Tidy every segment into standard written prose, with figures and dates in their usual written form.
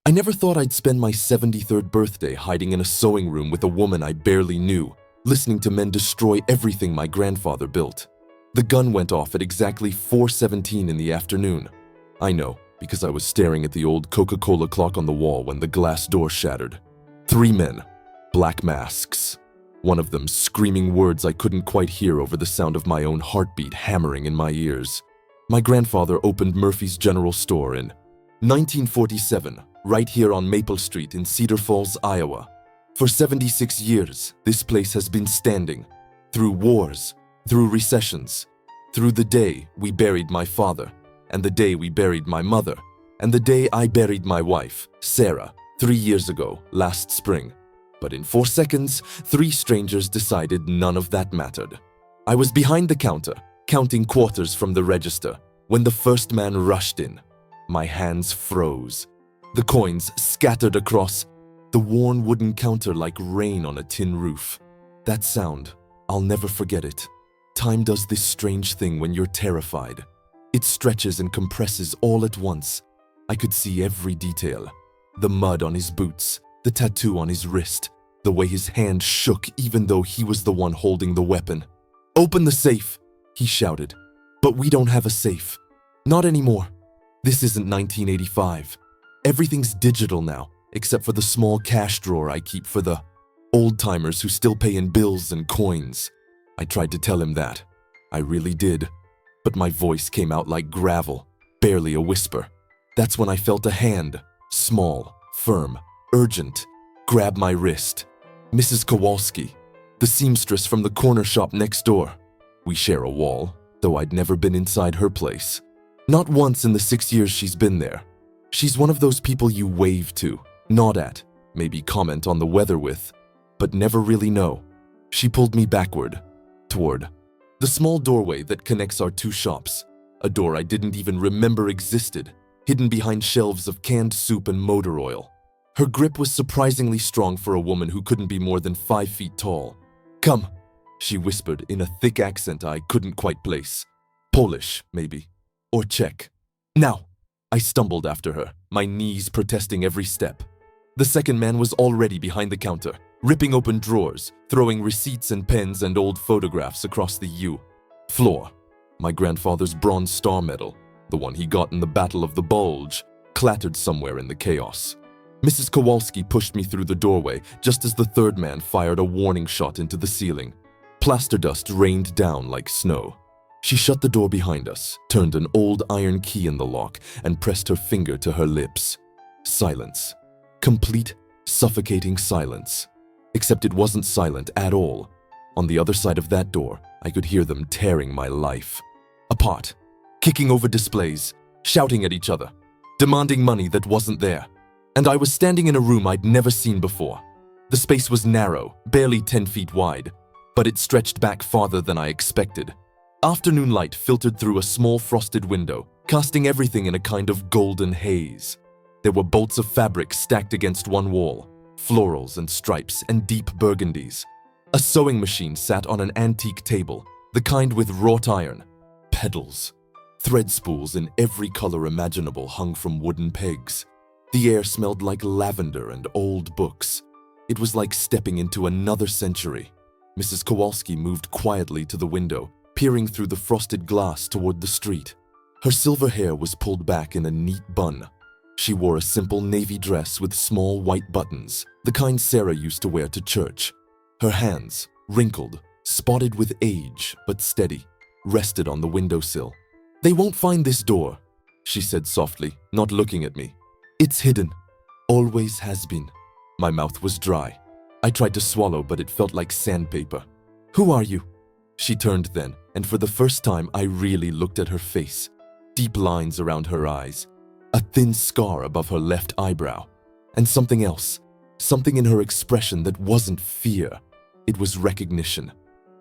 I never thought I'd spend my 73rd birthday hiding in a sewing room with a woman I barely knew, listening to men destroy everything my grandfather built. The gun went off at exactly 4:17 in the afternoon. I know, because I was staring at the old Coca-Cola clock on the wall when the glass door shattered. 3 men, black masks. One of them screaming words I couldn't quite hear over the sound of my own heartbeat hammering in my ears. My grandfather opened Murphy's General Store in 1947, right here on Maple Street in Cedar Falls, Iowa. For 76 years, this place has been standing, through wars, through recessions, through the day we buried my father, and the day we buried my mother, and the day I buried my wife, Sarah, 3 years ago, last spring. But in 4 seconds, 3 strangers decided none of that mattered. I was behind the counter, counting quarters from the register, when the first man rushed in. My hands froze. The coins scattered across the worn wooden counter like rain on a tin roof. That sound, I'll never forget it. Time does this strange thing when you're terrified. It stretches and compresses all at once. I could see every detail. The mud on his boots, the tattoo on his wrist, the way his hand shook even though he was the one holding the weapon. "Open the safe," he shouted. "But we don't have a safe. Not anymore. This isn't 1985. Everything's digital now, except for the small cash drawer I keep for the old-timers who still pay in bills and coins." I tried to tell him that. I really did. But my voice came out like gravel, barely a whisper. That's when I felt a hand, small, firm, urgent, grab my wrist. Mrs. Kowalski, the seamstress from the corner shop next door. We share a wall, though I'd never been inside her place. Not once in the 6 years she's been there. She's one of those people you wave to, nod at, maybe comment on the weather with, but never really know. She pulled me backward, toward the small doorway that connects our 2 shops, a door I didn't even remember existed, hidden behind shelves of canned soup and motor oil. Her grip was surprisingly strong for a woman who couldn't be more than 5 feet tall. "Come," she whispered in a thick accent I couldn't quite place. Polish, maybe, or Czech. "Now." I stumbled after her, my knees protesting every step. The second man was already behind the counter, ripping open drawers, throwing receipts and pens and old photographs across the floor. My grandfather's Bronze Star medal, the one he got in the Battle of the Bulge, clattered somewhere in the chaos. Mrs. Kowalski pushed me through the doorway just as the third man fired a warning shot into the ceiling. Plaster dust rained down like snow. She shut the door behind us, turned an old iron key in the lock, and pressed her finger to her lips. Silence. Complete, suffocating silence. Except it wasn't silent at all. On the other side of that door, I could hear them tearing my life apart, kicking over displays, shouting at each other, demanding money that wasn't there. And I was standing in a room I'd never seen before. The space was narrow, barely 10 feet wide, but it stretched back farther than I expected. Afternoon light filtered through a small frosted window, casting everything in a kind of golden haze. There were bolts of fabric stacked against one wall, florals and stripes and deep burgundies. A sewing machine sat on an antique table, the kind with wrought iron, pedals. Thread spools in every color imaginable hung from wooden pegs. The air smelled like lavender and old books. It was like stepping into another century. Mrs. Kowalski moved quietly to the window, peering through the frosted glass toward the street. Her silver hair was pulled back in a neat bun. She wore a simple navy dress with small white buttons, the kind Sarah used to wear to church. Her hands, wrinkled, spotted with age but steady, rested on the windowsill. "They won't find this door," she said softly, not looking at me. "It's hidden. Always has been." My mouth was dry. I tried to swallow, but it felt like sandpaper. "Who are you?" She turned then, and for the first time I really looked at her face. Deep lines around her eyes, a thin scar above her left eyebrow, and something else, something in her expression that wasn't fear. It was recognition.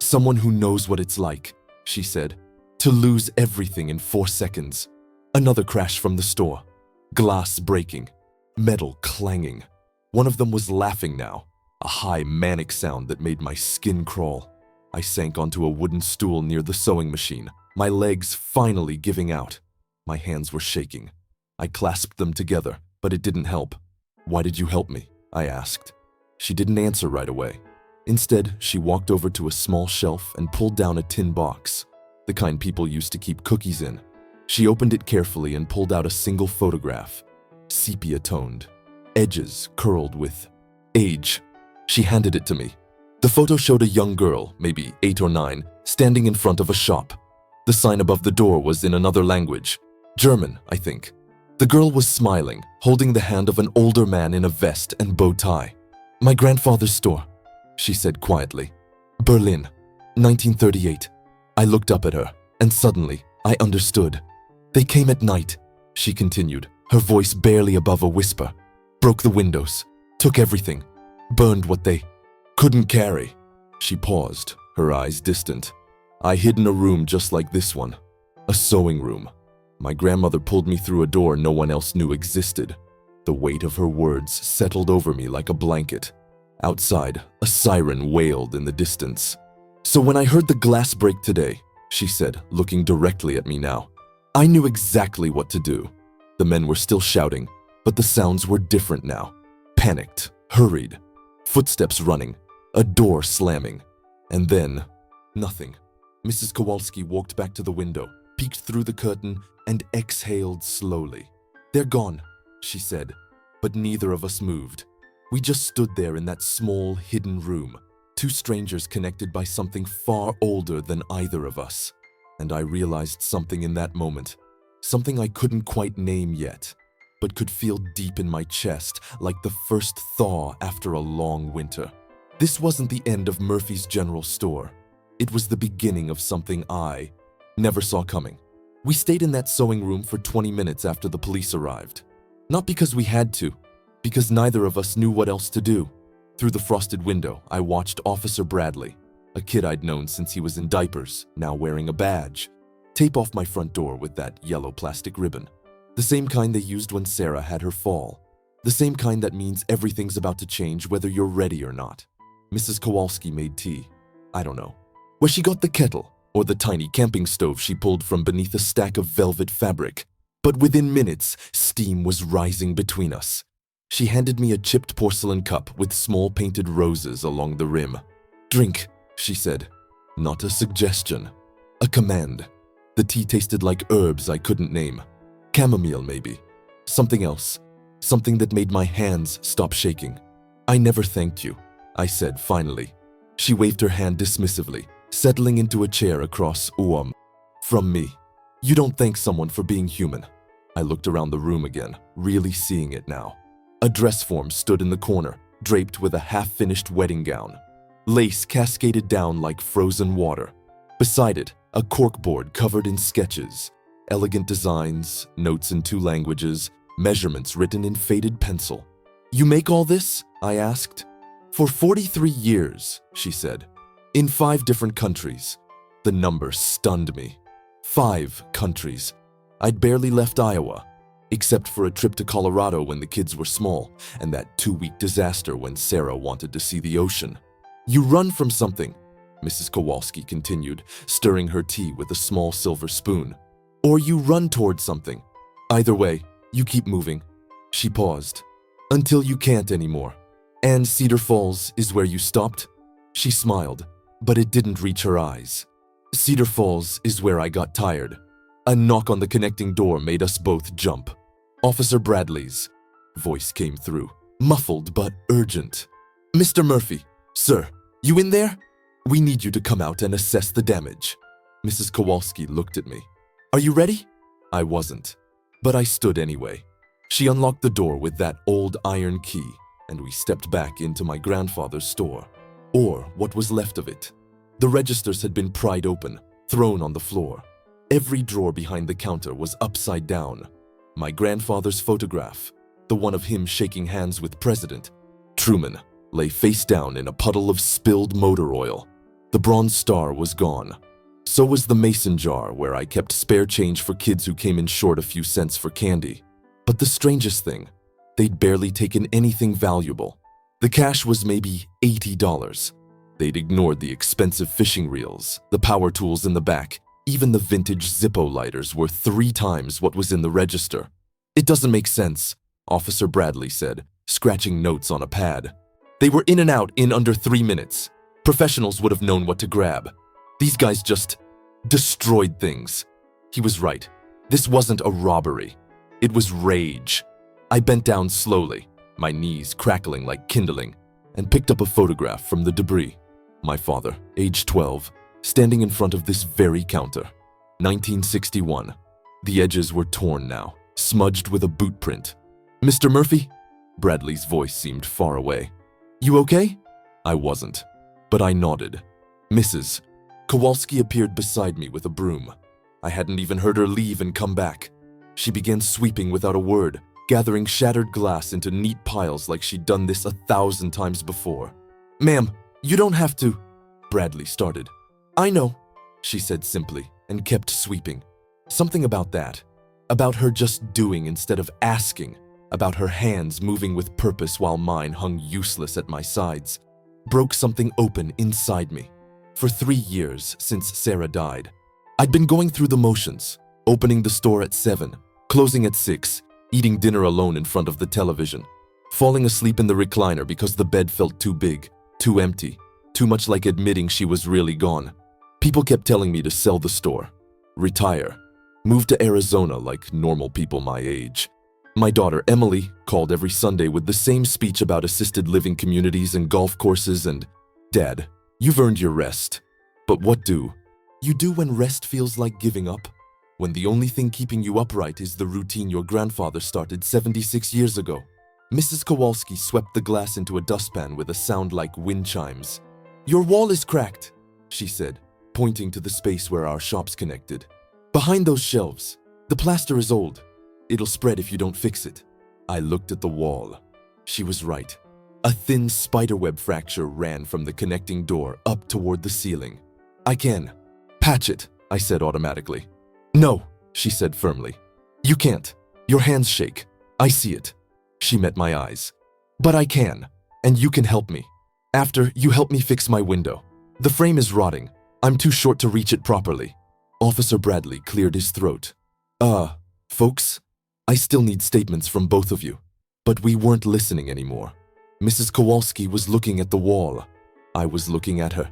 "Someone who knows what it's like," she said, "to lose everything in 4 seconds." Another crash from the store. Glass breaking, metal clanging. One of them was laughing now, a high manic sound that made my skin crawl. I sank onto a wooden stool near the sewing machine, my legs finally giving out. My hands were shaking. I clasped them together, but it didn't help. "Why did you help me?" I asked. She didn't answer right away. Instead, she walked over to a small shelf and pulled down a tin box, the kind people used to keep cookies in. She opened it carefully and pulled out a single photograph, sepia-toned, edges curled with age. She handed it to me. The photo showed a young girl, maybe 8 or 9, standing in front of a shop. The sign above the door was in another language, German, I think. The girl was smiling, holding the hand of an older man in a vest and bow tie. "My grandfather's store," she said quietly. "Berlin, 1938. I looked up at her, and suddenly I understood. "They came at night," she continued, her voice barely above a whisper. "Broke the windows, took everything, burned what they couldn't carry." She paused, her eyes distant. "I hid in a room just like this one, a sewing room. My grandmother pulled me through a door no one else knew existed." The weight of her words settled over me like a blanket. Outside, a siren wailed in the distance. "So when I heard the glass break today," she said, looking directly at me now, "I knew exactly what to do." The men were still shouting, but the sounds were different now. Panicked, hurried, footsteps running, a door slamming. And then, nothing. Mrs. Kowalski walked back to the window, peeked through the curtain, and exhaled slowly. "They're gone," she said, but neither of us moved. We just stood there in that small, hidden room, two strangers connected by something far older than either of us. And I realized something in that moment, something I couldn't quite name yet, but could feel deep in my chest like the first thaw after a long winter. This wasn't the end of Murphy's General Store. It was the beginning of something I never saw coming. We stayed in that sewing room for 20 minutes after the police arrived. Not because we had to, because neither of us knew what else to do. Through the frosted window, I watched Officer Bradley, a kid I'd known since he was in diapers, now wearing a badge, tape off my front door with that yellow plastic ribbon. The same kind they used when Sarah had her fall. The same kind that means everything's about to change whether you're ready or not. Mrs. Kowalski made tea. I don't know where she got the kettle or the tiny camping stove she pulled from beneath a stack of velvet fabric. But within minutes, steam was rising between us. She handed me a chipped porcelain cup with small painted roses along the rim. "Drink," she said. Not a suggestion, a command. The tea tasted like herbs I couldn't name. Chamomile, maybe. Something else. Something that made my hands stop shaking. "I never thanked you," I said finally. She waved her hand dismissively, settling into a chair across from me. "You don't thank someone for being human." I looked around the room again, really seeing it now. A dress form stood in the corner, draped with a half-finished wedding gown. Lace cascaded down like frozen water. Beside it, a corkboard covered in sketches, elegant designs, notes in 2 languages, measurements written in faded pencil. "You make all this?" I asked. "For 43 years," she said. "In 5 different countries." The number stunned me. 5 countries. I'd barely left Iowa, except for a trip to Colorado when the kids were small, and that 2-week disaster when Sarah wanted to see the ocean. "You run from something," Mrs. Kowalski continued, stirring her tea with a small silver spoon. "Or you run towards something. Either way, you keep moving." She paused. "Until you can't anymore. And Cedar Falls is where you stopped?" She smiled, but it didn't reach her eyes. "Cedar Falls is where I got tired." A knock on the connecting door made us both jump. Officer Bradley's voice came through, muffled but urgent. "Mr. Murphy, sir, you in there? We need you to come out and assess the damage." Mrs. Kowalski looked at me. "Are you ready?" I wasn't, but I stood anyway. She unlocked the door with that old iron key, and we stepped back into my grandfather's store, or what was left of it. The registers had been pried open, thrown on the floor. Every drawer behind the counter was upside down. My grandfather's photograph, the one of him shaking hands with President Truman, lay face down in a puddle of spilled motor oil. The Bronze Star was gone. So was the mason jar where I kept spare change for kids who came in short a few cents for candy. But the strangest thing, they'd barely taken anything valuable. The cash was maybe $80. They'd ignored the expensive fishing reels, the power tools in the back. Even the vintage Zippo lighters were 3 times what was in the register. "It doesn't make sense," Officer Bradley said, scratching notes on a pad. They were in and out in under 3 minutes. Professionals would have known what to grab. These guys just destroyed things. He was right. This wasn't a robbery. It was rage. I bent down slowly, my knees crackling like kindling, and picked up a photograph from the debris. My father, age 12, standing in front of this very counter. 1961. The edges were torn now, smudged with a boot print. "Mr. Murphy?" Bradley's voice seemed far away. "You okay?" I wasn't, but I nodded. "Mrs." Kowalski appeared beside me with a broom. I hadn't even heard her leave and come back. She began sweeping without a word, gathering shattered glass into neat piles like she'd done this 1,000 times before. "Ma'am, you don't have to," Bradley started. "I know," she said simply, and kept sweeping. Something about that, about her just doing instead of asking, about her hands moving with purpose while mine hung useless at my sides, broke something open inside me. For 3 years since Sarah died, I'd been going through the motions, opening the store at 7, closing at 6, eating dinner alone in front of the television, falling asleep in the recliner because the bed felt too big, too empty, too much like admitting she was really gone. People kept telling me to sell the store, retire, move to Arizona like normal people my age. My daughter, Emily, called every Sunday with the same speech about assisted living communities and golf courses and, "Dad, you've earned your rest." But what do you do when rest feels like giving up? When the only thing keeping you upright is the routine your grandfather started 76 years ago. Mrs. Kowalski swept the glass into a dustpan with a sound like wind chimes. "Your wall is cracked," she said, pointing to the space where our shops connected. "Behind those shelves. The plaster is old. It'll spread if you don't fix it." I looked at the wall. She was right. A thin spiderweb fracture ran from the connecting door up toward the ceiling. "I can patch it," I said automatically. "No," she said firmly. "You can't. Your hands shake. I see it." She met my eyes. "But I can, and you can help me. After, you help me fix my window. The frame is rotting. I'm too short to reach it properly." Officer Bradley cleared his throat. Folks, I still need statements from both of you." But we weren't listening anymore. Mrs. Kowalski was looking at the wall. I was looking at her.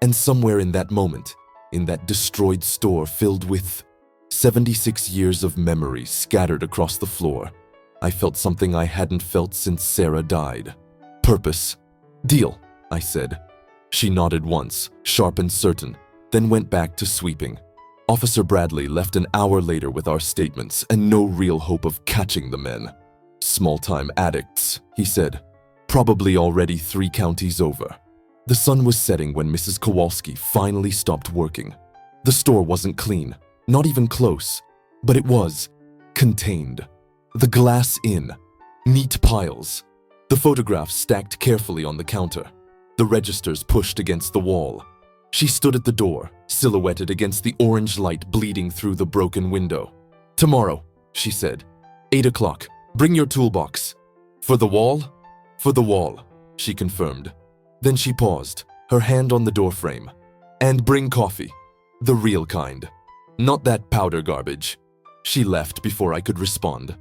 And somewhere in that moment, in that destroyed store filled with 76 years of memories scattered across the floor, I felt something I hadn't felt since Sarah died. Purpose. "Deal," I said. She nodded once, sharp and certain, then went back to sweeping. Officer Bradley left an hour later with our statements and no real hope of catching the men. "Small-time addicts," he said. "Probably already 3 counties over." The sun was setting when Mrs. Kowalski finally stopped working. The store wasn't clean, not even close, but it was contained. The glass in, neat piles, the photographs stacked carefully on the counter, the registers pushed against the wall. She stood at the door, silhouetted against the orange light bleeding through the broken window. "Tomorrow," she said. 8 o'clock. Bring your toolbox." "For the wall?" "For the wall," she confirmed. Then she paused, her hand on the doorframe. "And bring coffee. The real kind. Not that powder garbage." She left before I could respond.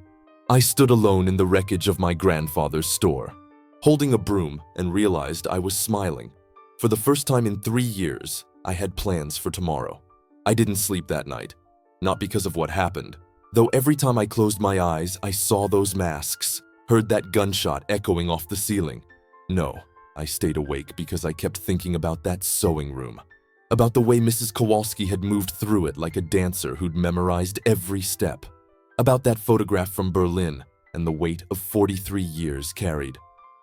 I stood alone in the wreckage of my grandfather's store, holding a broom, and realized I was smiling. For the first time in 3 years, I had plans for tomorrow. I didn't sleep that night, not because of what happened, though every time I closed my eyes, I saw those masks, heard that gunshot echoing off the ceiling. No, I stayed awake because I kept thinking about that sewing room, about the way Mrs. Kowalski had moved through it like a dancer who'd memorized every step, about that photograph from Berlin and the weight of 43 years carried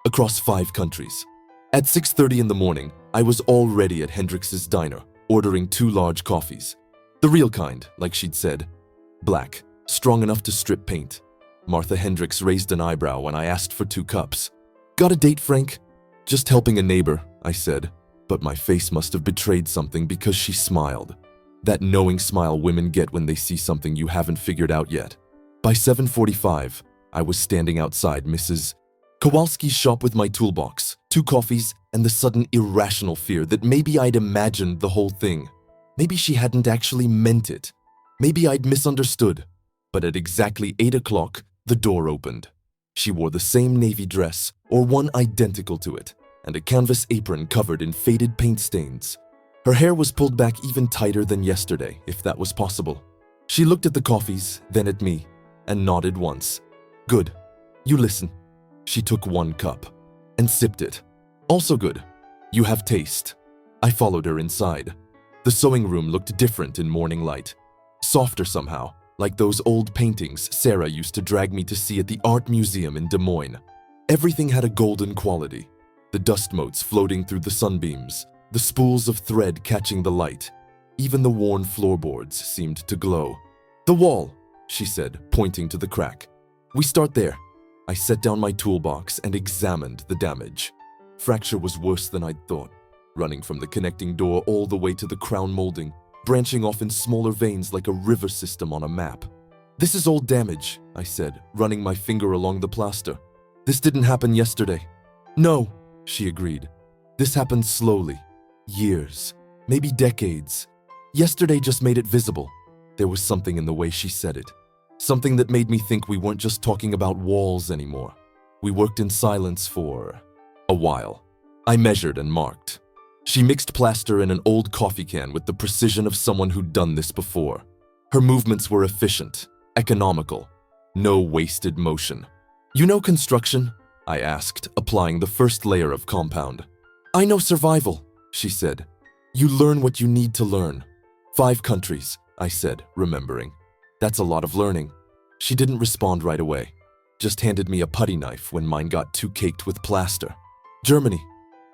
across 5 countries. At 6:30 in the morning, I was already at Hendrix's diner, ordering 2 large coffees. The real kind, like she'd said. Black, strong enough to strip paint. Martha Hendrix raised an eyebrow when I asked for 2 cups. "Got a date, Frank?" "Just helping a neighbor," I said, but my face must have betrayed something because she smiled. That knowing smile women get when they see something you haven't figured out yet. By 7:45, I was standing outside Mrs. Kowalski's shop with my toolbox, 2 coffees, and the sudden irrational fear that maybe I'd imagined the whole thing. Maybe she hadn't actually meant it. Maybe I'd misunderstood. But at exactly 8 o'clock, the door opened. She wore the same navy dress, or one identical to it, and a canvas apron covered in faded paint stains. Her hair was pulled back even tighter than yesterday, if that was possible. She looked at the coffees, then at me, and nodded once. Good. You listen. She took one cup and sipped it. Also good. You have taste. I followed her inside. The sewing room looked different in morning light. Softer somehow, like those old paintings Sarah used to drag me to see at the art museum in Des Moines. Everything had a golden quality. The dust motes floating through the sunbeams, the spools of thread catching the light. Even the worn floorboards seemed to glow. The wall, she said, pointing to the crack. We start there. I set down my toolbox and examined the damage. Fracture was worse than I'd thought, running from the connecting door all the way to the crown molding, branching off in smaller veins like a river system on a map. This is old damage, I said, running my finger along the plaster. This didn't happen yesterday. No, she agreed. This happened slowly. Years, maybe decades. Yesterday just made it visible. There was something in the way she said it. Something that made me think we weren't just talking about walls anymore. We worked in silence for a while. I measured and marked. She mixed plaster in an old coffee can with the precision of someone who'd done this before. Her movements were efficient, economical, no wasted motion. You know construction? I asked, applying the first layer of compound. I know survival, she said. You learn what you need to learn. 5 countries, I said, remembering. That's a lot of learning. She didn't respond right away, just handed me a putty knife when mine got too caked with plaster. Germany.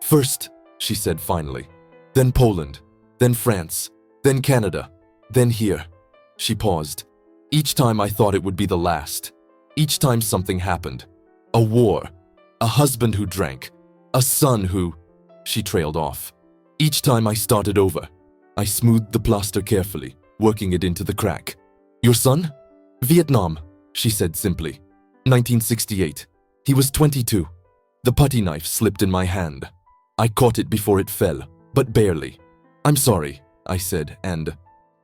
First, she said finally. Then Poland. Then France. Then Canada. Then here. She paused. Each time I thought it would be the last. Each time something happened. A war. A husband who drank. A son who… She trailed off. Each time I started over. I smoothed the plaster carefully, working it into the crack. Your son? Vietnam, she said simply. 1968. He was 22. The putty knife slipped in my hand. I caught it before it fell, but barely. I'm sorry, I said, and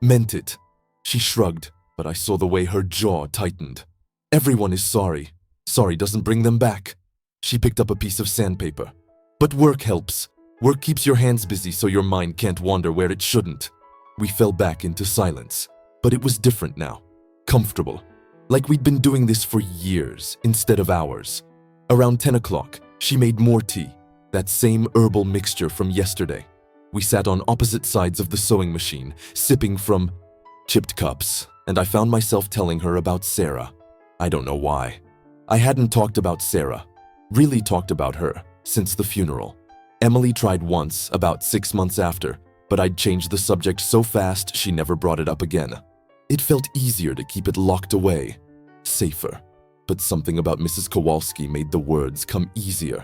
meant it. She shrugged, but I saw the way her jaw tightened. Everyone is sorry. Sorry doesn't bring them back. She picked up a piece of sandpaper. But work helps. Work keeps your hands busy so your mind can't wander where it shouldn't. We fell back into silence. But it was different now. Comfortable. Like we'd been doing this for years instead of hours. Around 10 o'clock, she made more tea, that same herbal mixture from yesterday. We sat on opposite sides of the sewing machine, sipping from chipped cups, and I found myself telling her about Sarah. I don't know why. I hadn't talked about Sarah, really talked about her, since the funeral. Emily tried once, about 6 months after, but I'd changed the subject so fast she never brought it up again. It felt easier to keep it locked away, safer. But something about Mrs. Kowalski made the words come easier.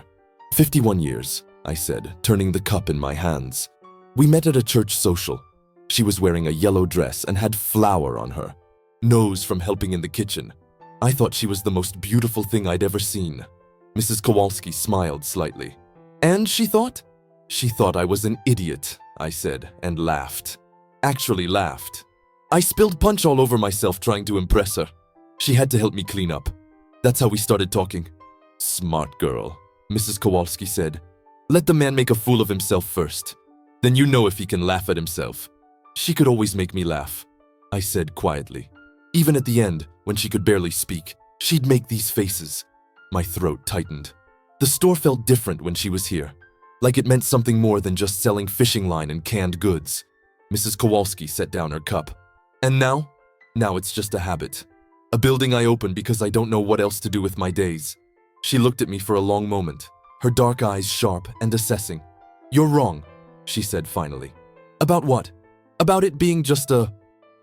51 years, I said, turning the cup in my hands. We met at a church social. She was wearing a yellow dress and had flour on her. Nose from helping in the kitchen. I thought she was the most beautiful thing I'd ever seen. Mrs. Kowalski smiled slightly. And she thought? She thought I was an idiot, I said, and laughed. Actually laughed. I spilled punch all over myself trying to impress her. She had to help me clean up. That's how we started talking. Smart girl, Mrs. Kowalski said. Let the man make a fool of himself first. Then you know if he can laugh at himself. She could always make me laugh, I said quietly. Even at the end, when she could barely speak, she'd make these faces. My throat tightened. The store felt different when she was here, like it meant something more than just selling fishing line and canned goods. Mrs. Kowalski set down her cup. And now? Now it's just a habit. A building I open because I don't know what else to do with my days. She looked at me for a long moment, her dark eyes sharp and assessing. You're wrong, she said finally. About what? About it being just a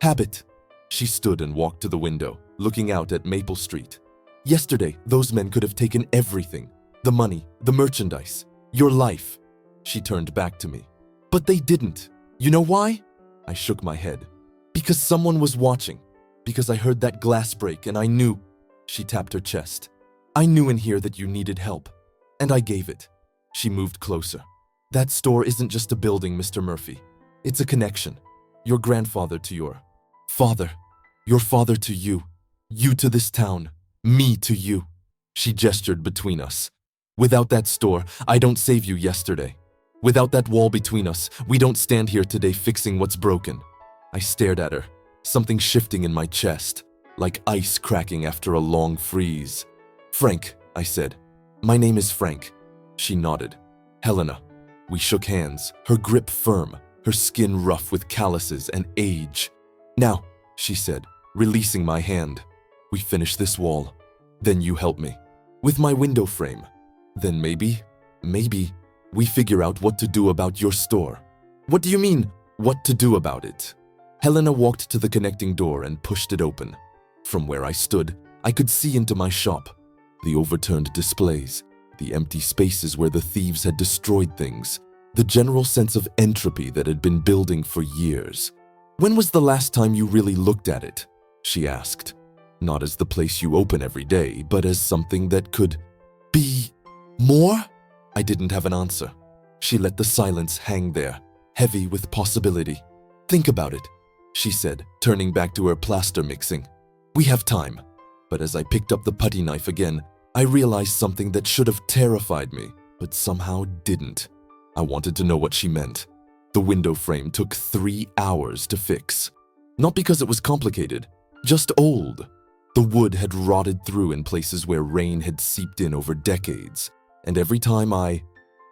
habit. She stood and walked to the window, looking out at Maple Street. Yesterday, those men could have taken everything. The money, the merchandise, your life. She turned back to me. But they didn't. You know why? I shook my head. Because someone was watching. Because I heard that glass break and I knew. She tapped her chest. I knew in here that you needed help. And I gave it. She moved closer. That store isn't just a building, Mr. Murphy. It's a connection. Your grandfather to your father. Your father to you. You to this town. Me to you. She gestured between us. Without that store, I don't save you yesterday. Without that wall between us, we don't stand here today fixing what's broken. I stared at her, something shifting in my chest, like ice cracking after a long freeze. Frank, I said. My name is Frank. She nodded. Helena. We shook hands, her grip firm, her skin rough with calluses and age. Now, she said, releasing my hand. We finish this wall. Then you help me. With my window frame. Then maybe, we figure out what to do about your store. What do you mean, what to do about it? Helena walked to the connecting door and pushed it open. From where I stood, I could see into my shop. The overturned displays, the empty spaces where the thieves had destroyed things, the general sense of entropy that had been building for years. When was the last time you really looked at it? She asked. Not as the place you open every day, but as something that could be more? I didn't have an answer. She let the silence hang there, heavy with possibility. Think about it, she said, turning back to her plaster mixing. We have time. But as I picked up the putty knife again, I realized something that should have terrified me, but somehow didn't. I wanted to know what she meant. The window frame took 3 hours to fix. Not because it was complicated, just old. The wood had rotted through in places where rain had seeped in over decades, and every time I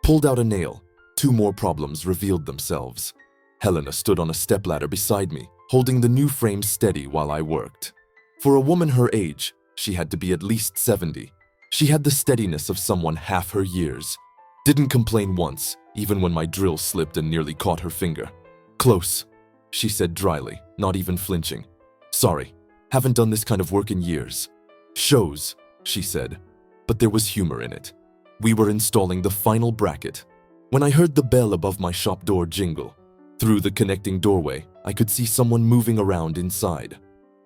pulled out a nail, 2 more problems revealed themselves. Helena stood on a stepladder beside me, holding the new frame steady while I worked. For a woman her age, she had to be at least 70. She had the steadiness of someone half her years. Didn't complain once, even when my drill slipped and nearly caught her finger. Close, she said dryly, not even flinching. Sorry, haven't done this kind of work in years. Shows, she said, but there was humor in it. We were installing the final bracket. When I heard the bell above my shop door jingle, through the connecting doorway, I could see someone moving around inside.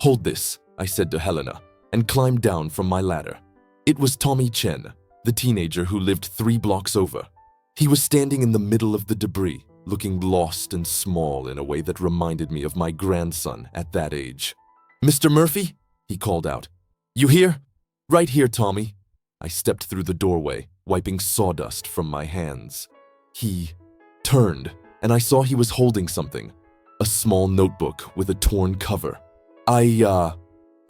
Hold this, I said to Helena, and climbed down from my ladder. It was Tommy Chen, the teenager who lived 3 blocks over. He was standing in the middle of the debris, looking lost and small in a way that reminded me of my grandson at that age. Mr. Murphy? He called out. You here? Right here, Tommy. I stepped through the doorway, wiping sawdust from my hands. He turned, and I saw he was holding something. A small notebook with a torn cover. I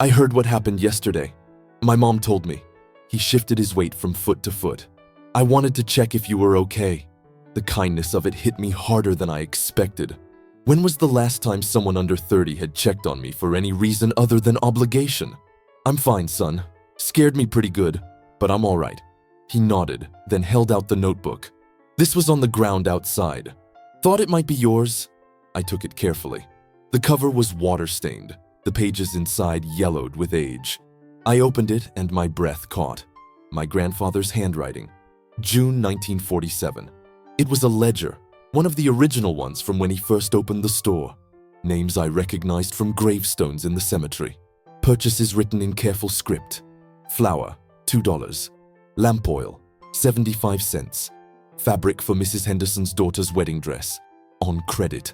heard what happened yesterday. My mom told me. He shifted his weight from foot to foot. I wanted to check if you were okay. The kindness of it hit me harder than I expected. When was the last time someone under 30 had checked on me for any reason other than obligation? I'm fine, son. Scared me pretty good, but I'm all right. He nodded, then held out the notebook. This was on the ground outside. Thought it might be yours? I took it carefully. The cover was water-stained, the pages inside yellowed with age. I opened it and my breath caught. My grandfather's handwriting. June 1947. It was a ledger, one of the original ones from when he first opened the store. Names I recognized from gravestones in the cemetery. Purchases written in careful script. Flour, $2. Lamp oil, 75 cents. Fabric for Mrs. Henderson's daughter's wedding dress. On credit.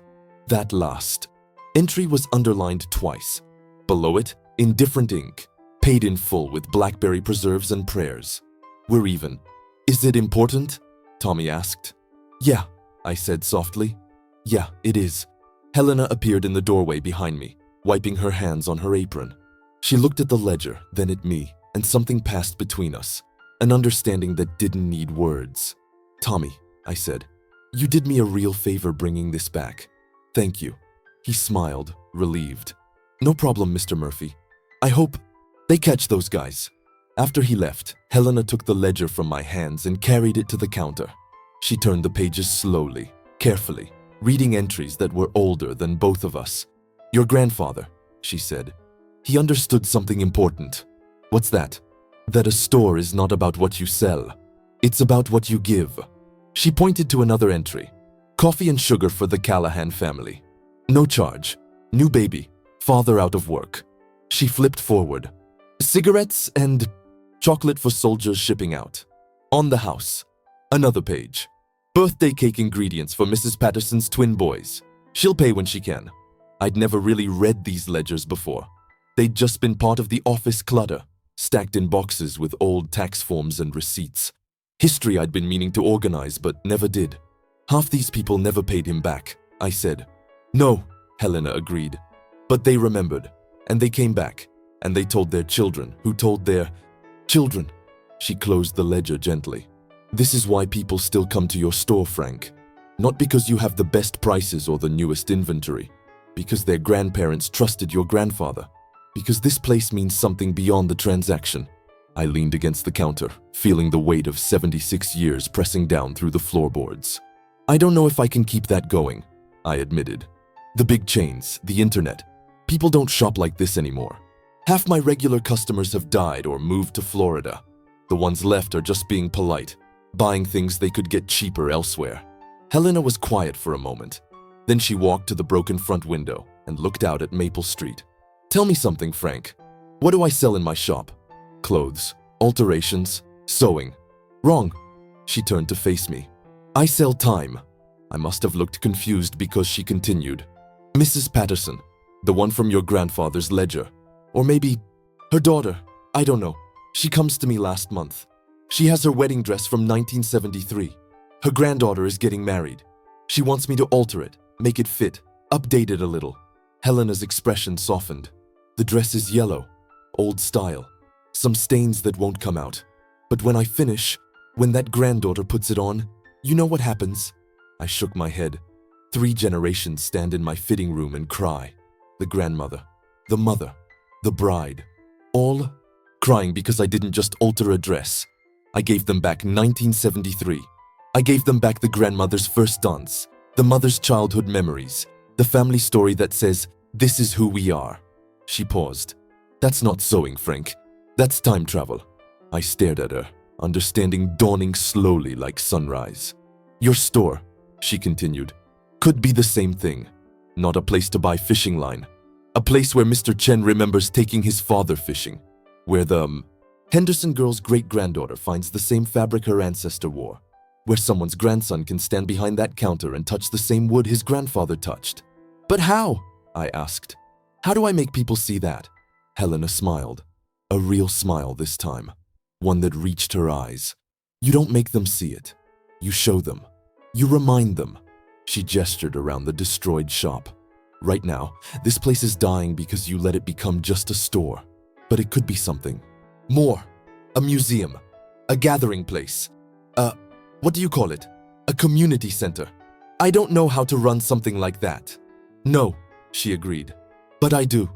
That last. Entry was underlined twice. Below it, in different ink. Paid in full with blackberry preserves and prayers. We're even. Is it important? Tommy asked. Yeah, I said softly. Yeah, it is. Helena appeared in the doorway behind me, wiping her hands on her apron. She looked at the ledger, then at me, and something passed between us. An understanding that didn't need words. Tommy, I said, you did me a real favor bringing this back. Thank you. He smiled, relieved. No problem, Mr. Murphy. I hope they catch those guys. After he left, Helena took the ledger from my hands and carried it to the counter. She turned the pages slowly, carefully, reading entries that were older than both of us. Your grandfather, she said. He understood something important. What's that? That a store is not about what you sell. It's about what you give. She pointed to another entry. Coffee and sugar for the Callahan family. No charge. New baby. Father out of work. She flipped forward. Cigarettes and chocolate for soldiers shipping out. On the house. Another page. Birthday cake ingredients for Mrs. Patterson's twin boys. She'll pay when she can. I'd never really read these ledgers before. They'd just been part of the office clutter. stacked in boxes with old tax forms and receipts. History I'd been meaning to organize but never did. Half these people never paid him back, I said. No, Helena agreed. But they remembered, and they came back, and they told their children, who told their children. She closed the ledger gently. This is why people still come to your store, Frank. Not because you have the best prices or the newest inventory. Because their grandparents trusted your grandfather. Because this place means something beyond the transaction. I leaned against the counter, feeling the weight of 76 years pressing down through the floorboards. I don't know if I can keep that going, I admitted. The big chains, the internet. People don't shop like this anymore. Half my regular customers have died or moved to Florida. The ones left are just being polite, buying things they could get cheaper elsewhere. Helena was quiet for a moment. Then she walked to the broken front window and looked out at Maple Street. Tell me something, Frank. What do I sell in my shop? Clothes, alterations, sewing. Wrong. She turned to face me. I sell time. I must have looked confused because she continued. Mrs. Patterson, the one from your grandfather's ledger. Or maybe her daughter. I don't know. She comes to me last month. She has her wedding dress from 1973. Her granddaughter is getting married. She wants me to alter it, make it fit, update it a little. Helena's expression softened. The dress is yellow, old style, some stains that won't come out. But when I finish, when that granddaughter puts it on, you know what happens? I shook my head. 3 generations stand in my fitting room and cry. The grandmother, the mother, the bride, all crying because I didn't just alter a dress. I gave them back 1973. I gave them back the grandmother's first dance, the mother's childhood memories, the family story that says, this is who we are. She paused. That's not sewing, Frank. That's time travel. I stared at her, understanding dawning slowly like sunrise. Your store, she continued, could be the same thing. Not a place to buy fishing line. A place where Mr. Chen remembers taking his father fishing. Where the Henderson girl's great-granddaughter finds the same fabric her ancestor wore. Where someone's grandson can stand behind that counter and touch the same wood his grandfather touched. But how? I asked. How do I make people see that? Helena smiled. A real smile this time. One that reached her eyes. You don't make them see it. You show them. You remind them. She gestured around the destroyed shop. Right now, this place is dying because you let it become just a store. But it could be something more. A museum. A gathering place. What do you call it? A community center. I don't know how to run something like that. No, she agreed. But I do.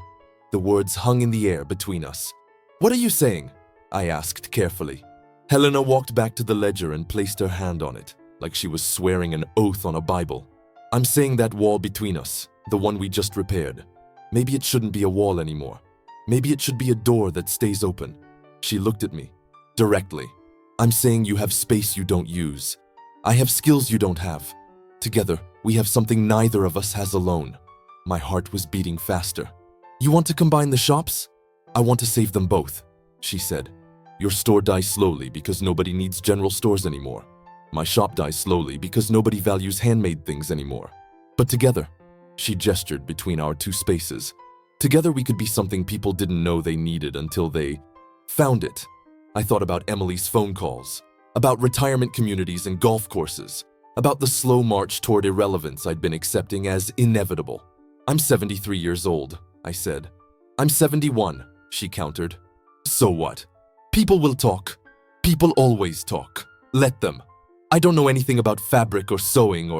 The words hung in the air between us. What are you saying? I asked carefully. Helena walked back to the ledger and placed her hand on it, like she was swearing an oath on a Bible. I'm saying that wall between us, the one we just repaired. Maybe it shouldn't be a wall anymore. Maybe it should be a door that stays open. She looked at me, directly. I'm saying you have space you don't use. I have skills you don't have. Together, we have something neither of us has alone. My heart was beating faster. You want to combine the shops? I want to save them both, she said. Your store dies slowly because nobody needs general stores anymore. My shop dies slowly because nobody values handmade things anymore. But together, she gestured between our 2 spaces. Together we could be something people didn't know they needed until they found it. I thought about Emily's phone calls, about retirement communities and golf courses, about the slow march toward irrelevance I'd been accepting as inevitable. I'm 73 years old, I said. I'm 71, she countered. So what? People will talk. People always talk. Let them. I don't know anything about fabric or sewing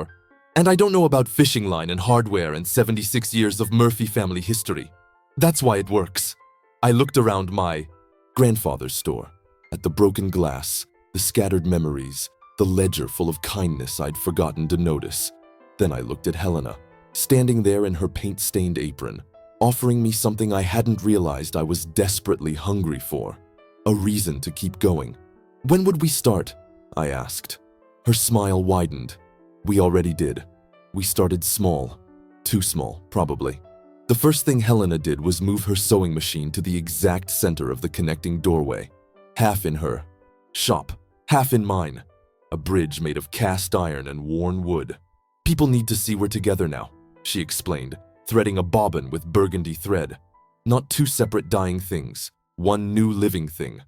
and I don't know about fishing line and hardware and 76 years of Murphy family history. That's why it works. I looked around my grandfather's store, at the broken glass, the scattered memories, the ledger full of kindness I'd forgotten to notice. Then I looked at Helena, standing there in her paint-stained apron, offering me something I hadn't realized I was desperately hungry for. A reason to keep going. When would we start? I asked. Her smile widened. We already did. We started small. Too small, probably. The first thing Helena did was move her sewing machine to the exact center of the connecting doorway. Half in her shop, half in mine. A bridge made of cast iron and worn wood. People need to see we're together now, she explained, threading a bobbin with burgundy thread. Not 2 separate dying things, one new living thing.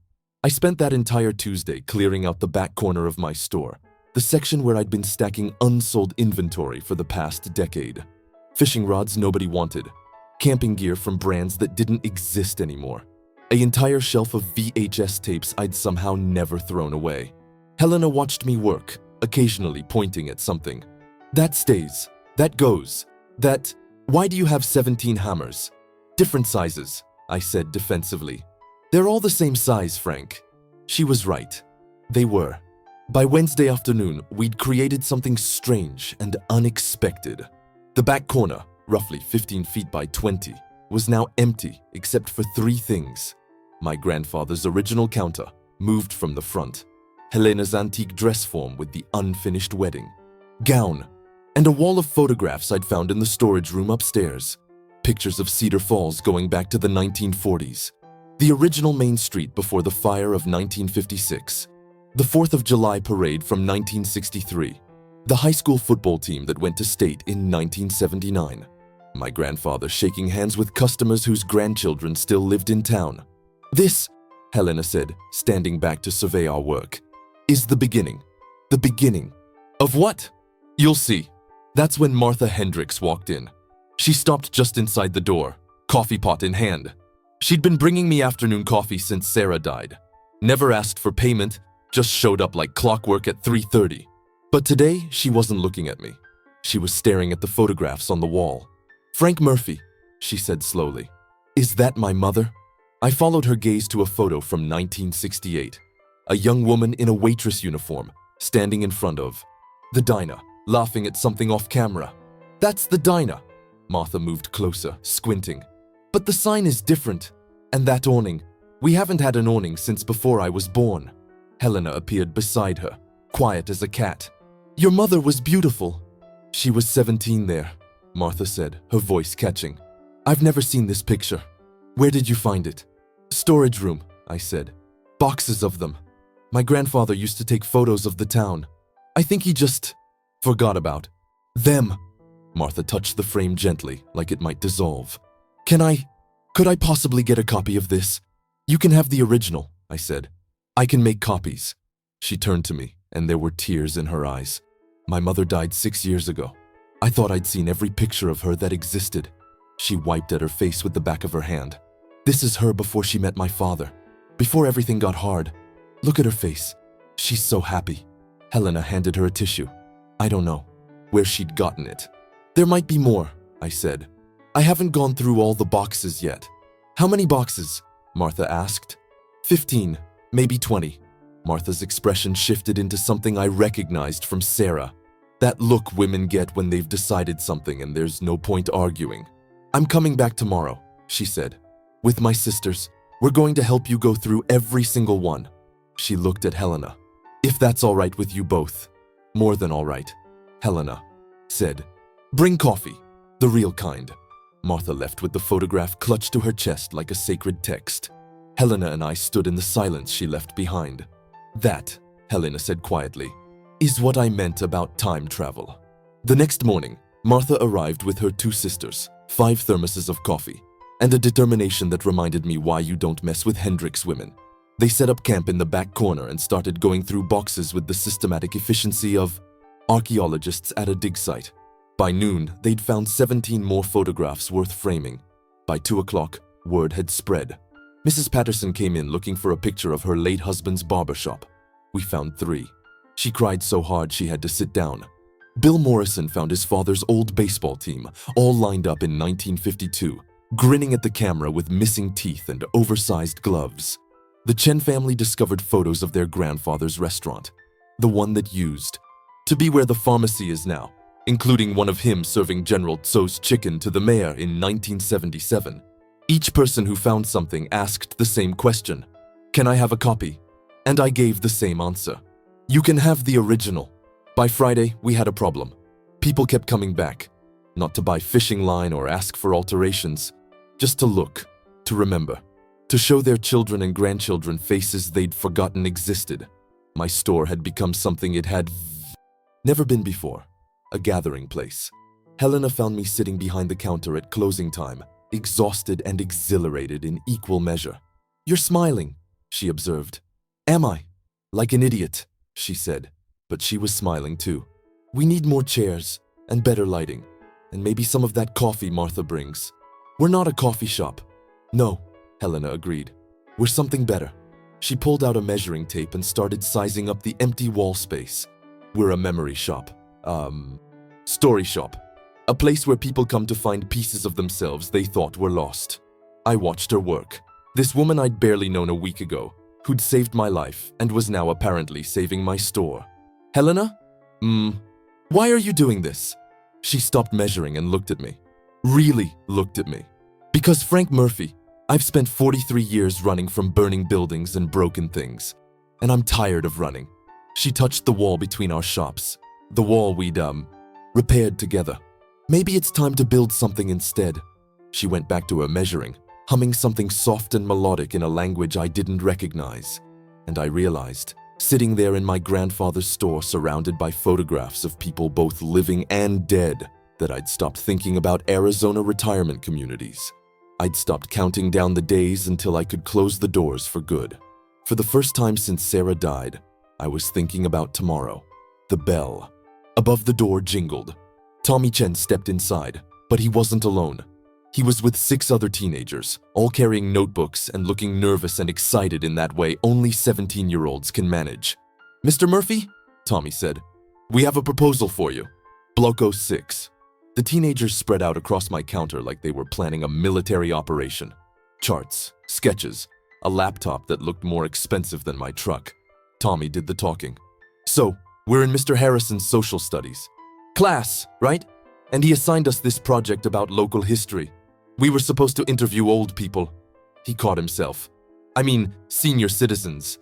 I spent that entire Tuesday clearing out the back corner of my store, the section where I'd been stacking unsold inventory for the past decade. Fishing rods nobody wanted, camping gear from brands that didn't exist anymore, an entire shelf of VHS tapes I'd somehow never thrown away. Helena watched me work, occasionally pointing at something. That stays, that goes, that… Why do you have 17 hammers? Different sizes, I said defensively. They're all the same size, Frank. She was right. They were. By Wednesday afternoon, we'd created something strange and unexpected. The back corner, roughly 15 feet by 20, was now empty except for three things. My grandfather's original counter, moved from the front, Helena's antique dress form with the unfinished wedding gown, and a wall of photographs I'd found in the storage room upstairs. Pictures of Cedar Falls going back to the 1940s, the original Main Street before the fire of 1956, the 4th of July parade from 1963, the high school football team that went to state in 1979, my grandfather shaking hands with customers whose grandchildren still lived in town. This, Helena said, standing back to survey our work, is the beginning. The beginning. Of what? You'll see. That's when Martha Hendricks walked in. She stopped just inside the door, coffee pot in hand. She'd been bringing me afternoon coffee since Sarah died. Never asked for payment, just showed up like clockwork at 3:30. But today, she wasn't looking at me. She was staring at the photographs on the wall. Frank Murphy, she said slowly. Is that my mother? I followed her gaze to a photo from 1968. A young woman in a waitress uniform, standing in front of the diner, laughing at something off camera. That's the diner. Martha moved closer, squinting. But the sign is different. And that awning. We haven't had an awning since before I was born. Helena appeared beside her, quiet as a cat. Your mother was beautiful. She was 17 there, Martha said, her voice catching. I've never seen this picture. Where did you find it? Storage room, I said. Boxes of them. My grandfather used to take photos of the town. I think he just forgot about them. Martha touched the frame gently, like it might dissolve. Could I possibly get a copy of this? You can have the original, I said. I can make copies. She turned to me, and there were tears in her eyes. My mother died 6 years ago. I thought I'd seen every picture of her that existed. She wiped at her face with the back of her hand. This is her before she met my father, before everything got hard. Look at her face. She's so happy. Helena handed her a tissue. I don't know where she'd gotten it. There might be more, I said. I haven't gone through all the boxes yet. How many boxes? Martha asked. 15, maybe 20. Martha's expression shifted into something I recognized from Sarah. That look women get when they've decided something and there's no point arguing. I'm coming back tomorrow, she said. With my sisters, we're going to help you go through every single one. She looked at Helena. If that's all right with you both. More than all right, Helena said. Bring coffee, the real kind. Martha left with the photograph clutched to her chest like a sacred text. Helena and I stood in the silence she left behind. That, Helena said quietly, is what I meant about time travel. The next morning, Martha arrived with her 2 sisters, 5 thermoses of coffee, and a determination that reminded me why you don't mess with Hendricks women. They set up camp in the back corner and started going through boxes with the systematic efficiency of archaeologists at a dig site. By noon, they'd found 17 more photographs worth framing. By 2 o'clock, word had spread. Mrs. Patterson came in looking for a picture of her late husband's barbershop. We found 3. She cried so hard she had to sit down. Bill Morrison found his father's old baseball team, all lined up in 1952, grinning at the camera with missing teeth and oversized gloves. The Chen family discovered photos of their grandfather's restaurant, the one that used to be where the pharmacy is now, including one of him serving General Tso's chicken to the mayor in 1977. Each person who found something asked the same question. Can I have a copy? And I gave the same answer. You can have the original. By Friday, we had a problem. People kept coming back, not to buy fishing line or ask for alterations, just to look, to remember, to show their children and grandchildren faces they'd forgotten existed. My store had become something it had never been before, a gathering place. Helena found me sitting behind the counter at closing time, exhausted and exhilarated in equal measure. You're smiling, she observed. Am I? Like an idiot, she said, but she was smiling too. We need more chairs and better lighting, and maybe some of that coffee Martha brings. We're not a coffee shop. No, Helena agreed. We're something better. She pulled out a measuring tape and started sizing up the empty wall space. We're a memory shop. Story shop. A place where people come to find pieces of themselves they thought were lost. I watched her work. This woman I'd barely known a week ago, who'd saved my life and was now apparently saving my store. Helena? Why are you doing this? She stopped measuring and looked at me. Really looked at me. Because Frank Murphy, I've spent 43 years running from burning buildings and broken things, and I'm tired of running. She touched the wall between our shops, the wall we'd, repaired together. Maybe it's time to build something instead. She went back to her measuring, humming something soft and melodic in a language I didn't recognize. And I realized, sitting there in my grandfather's store surrounded by photographs of people both living and dead, that I'd stopped thinking about Arizona retirement communities. I'd stopped counting down the days until I could close the doors for good. For the first time since Sarah died, I was thinking about tomorrow. The bell above the door jingled. Tommy Chen stepped inside, but he wasn't alone. He was with 6 other teenagers, all carrying notebooks and looking nervous and excited in that way only 17-year-olds can manage. Mr. Murphy, Tommy said, we have a proposal for you. Bloco 6. The teenagers spread out across my counter like they were planning a military operation. Charts, sketches, a laptop that looked more expensive than my truck. Tommy did the talking. So, we're in Mr. Harrison's social studies class, right? And he assigned us this project about local history. We were supposed to interview old people. He caught himself. I mean, senior citizens.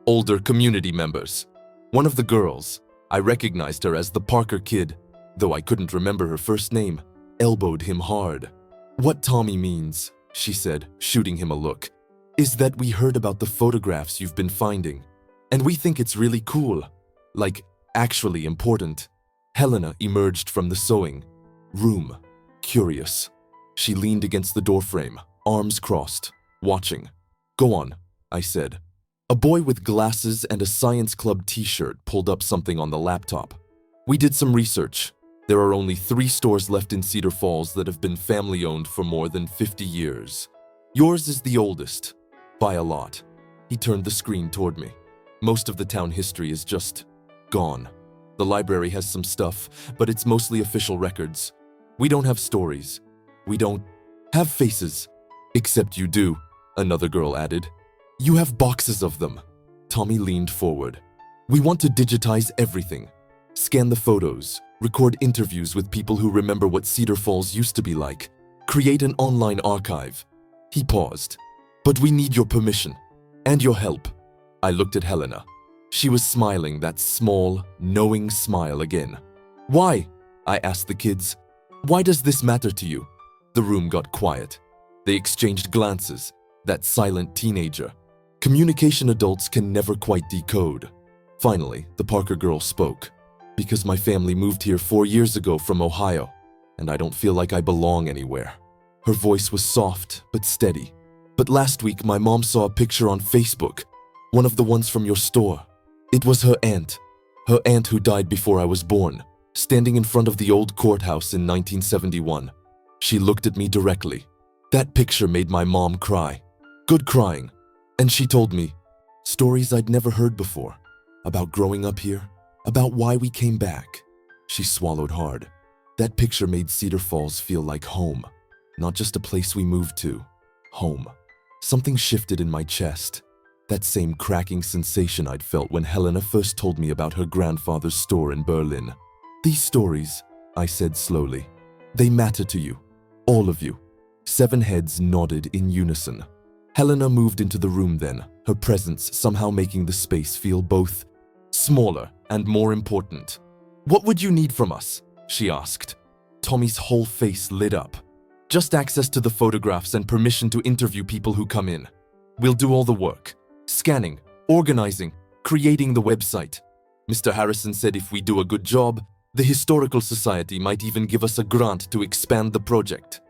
Older community members. One of the girls, I recognized her as the Parker kid, though I couldn't remember her first name, elbowed him hard. What Tommy means, she said, shooting him a look, is that we heard about the photographs you've been finding, and we think it's really cool, like actually important. Helena emerged from the sewing room, curious. She leaned against the doorframe, arms crossed, watching. Go on, I said. A boy with glasses and a science club t-shirt pulled up something on the laptop. We did some research. There are only 3 stores left in Cedar Falls that have been family-owned for more than 50 years. Yours is the oldest, by a lot. He turned the screen toward me. Most of the town history is just gone. The library has some stuff, but it's mostly official records. We don't have stories. We don't have faces. Except you do, another girl added. You have boxes of them. Tommy leaned forward. We want to digitize everything. Scan the photos, record interviews with people who remember what Cedar Falls used to be like, create an online archive. He paused. But we need your permission and your help. I looked at Helena. She was smiling that small, knowing smile again. Why? I asked the kids. Why does this matter to you? The room got quiet. They exchanged glances, that silent teenager. Communication adults can never quite decode. Finally, the Parker girl spoke. Because my family moved here 4 years ago from Ohio, and I don't feel like I belong anywhere. Her voice was soft but steady. But last week my mom saw a picture on Facebook, one of the ones from your store. It was her aunt who died before I was born, standing in front of the old courthouse in 1971. She looked at me directly. That picture made my mom cry. Good crying. And she told me stories I'd never heard before, about growing up here, about why we came back. She swallowed hard. That picture made Cedar Falls feel like home, not just a place we moved to. Home. Something shifted in my chest. That same cracking sensation I'd felt when Helena first told me about her grandfather's store in Berlin. These stories, I said slowly, they matter to you, all of you. 7 heads nodded in unison. Helena moved into the room then, her presence somehow making the space feel both smaller and more important. What would you need from us? She asked. Tommy's whole face lit up. Just access to the photographs and permission to interview people who come in. We'll do all the work. Scanning, organizing, creating the website. Mr. Harrison said if we do a good job, the Historical Society might even give us a grant to expand the project.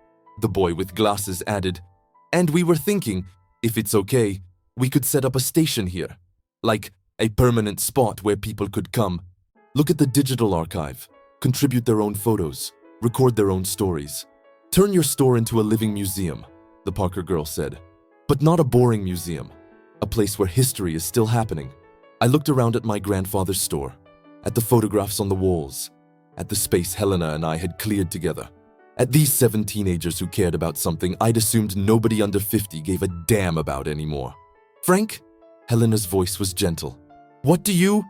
The boy with glasses added, and we were thinking If it's okay, we could set up a station here, like a permanent spot where people could come, look at the digital archive, contribute their own photos, record their own stories. Turn your store into a living museum, the Parker girl said. But not a boring museum, a place where history is still happening. I looked around at my grandfather's store, at the photographs on the walls, at the space Helena and I had cleared together. At these 7 teenagers who cared about something I'd assumed nobody under 50 gave a damn about anymore. Frank? Helena's voice was gentle. What do you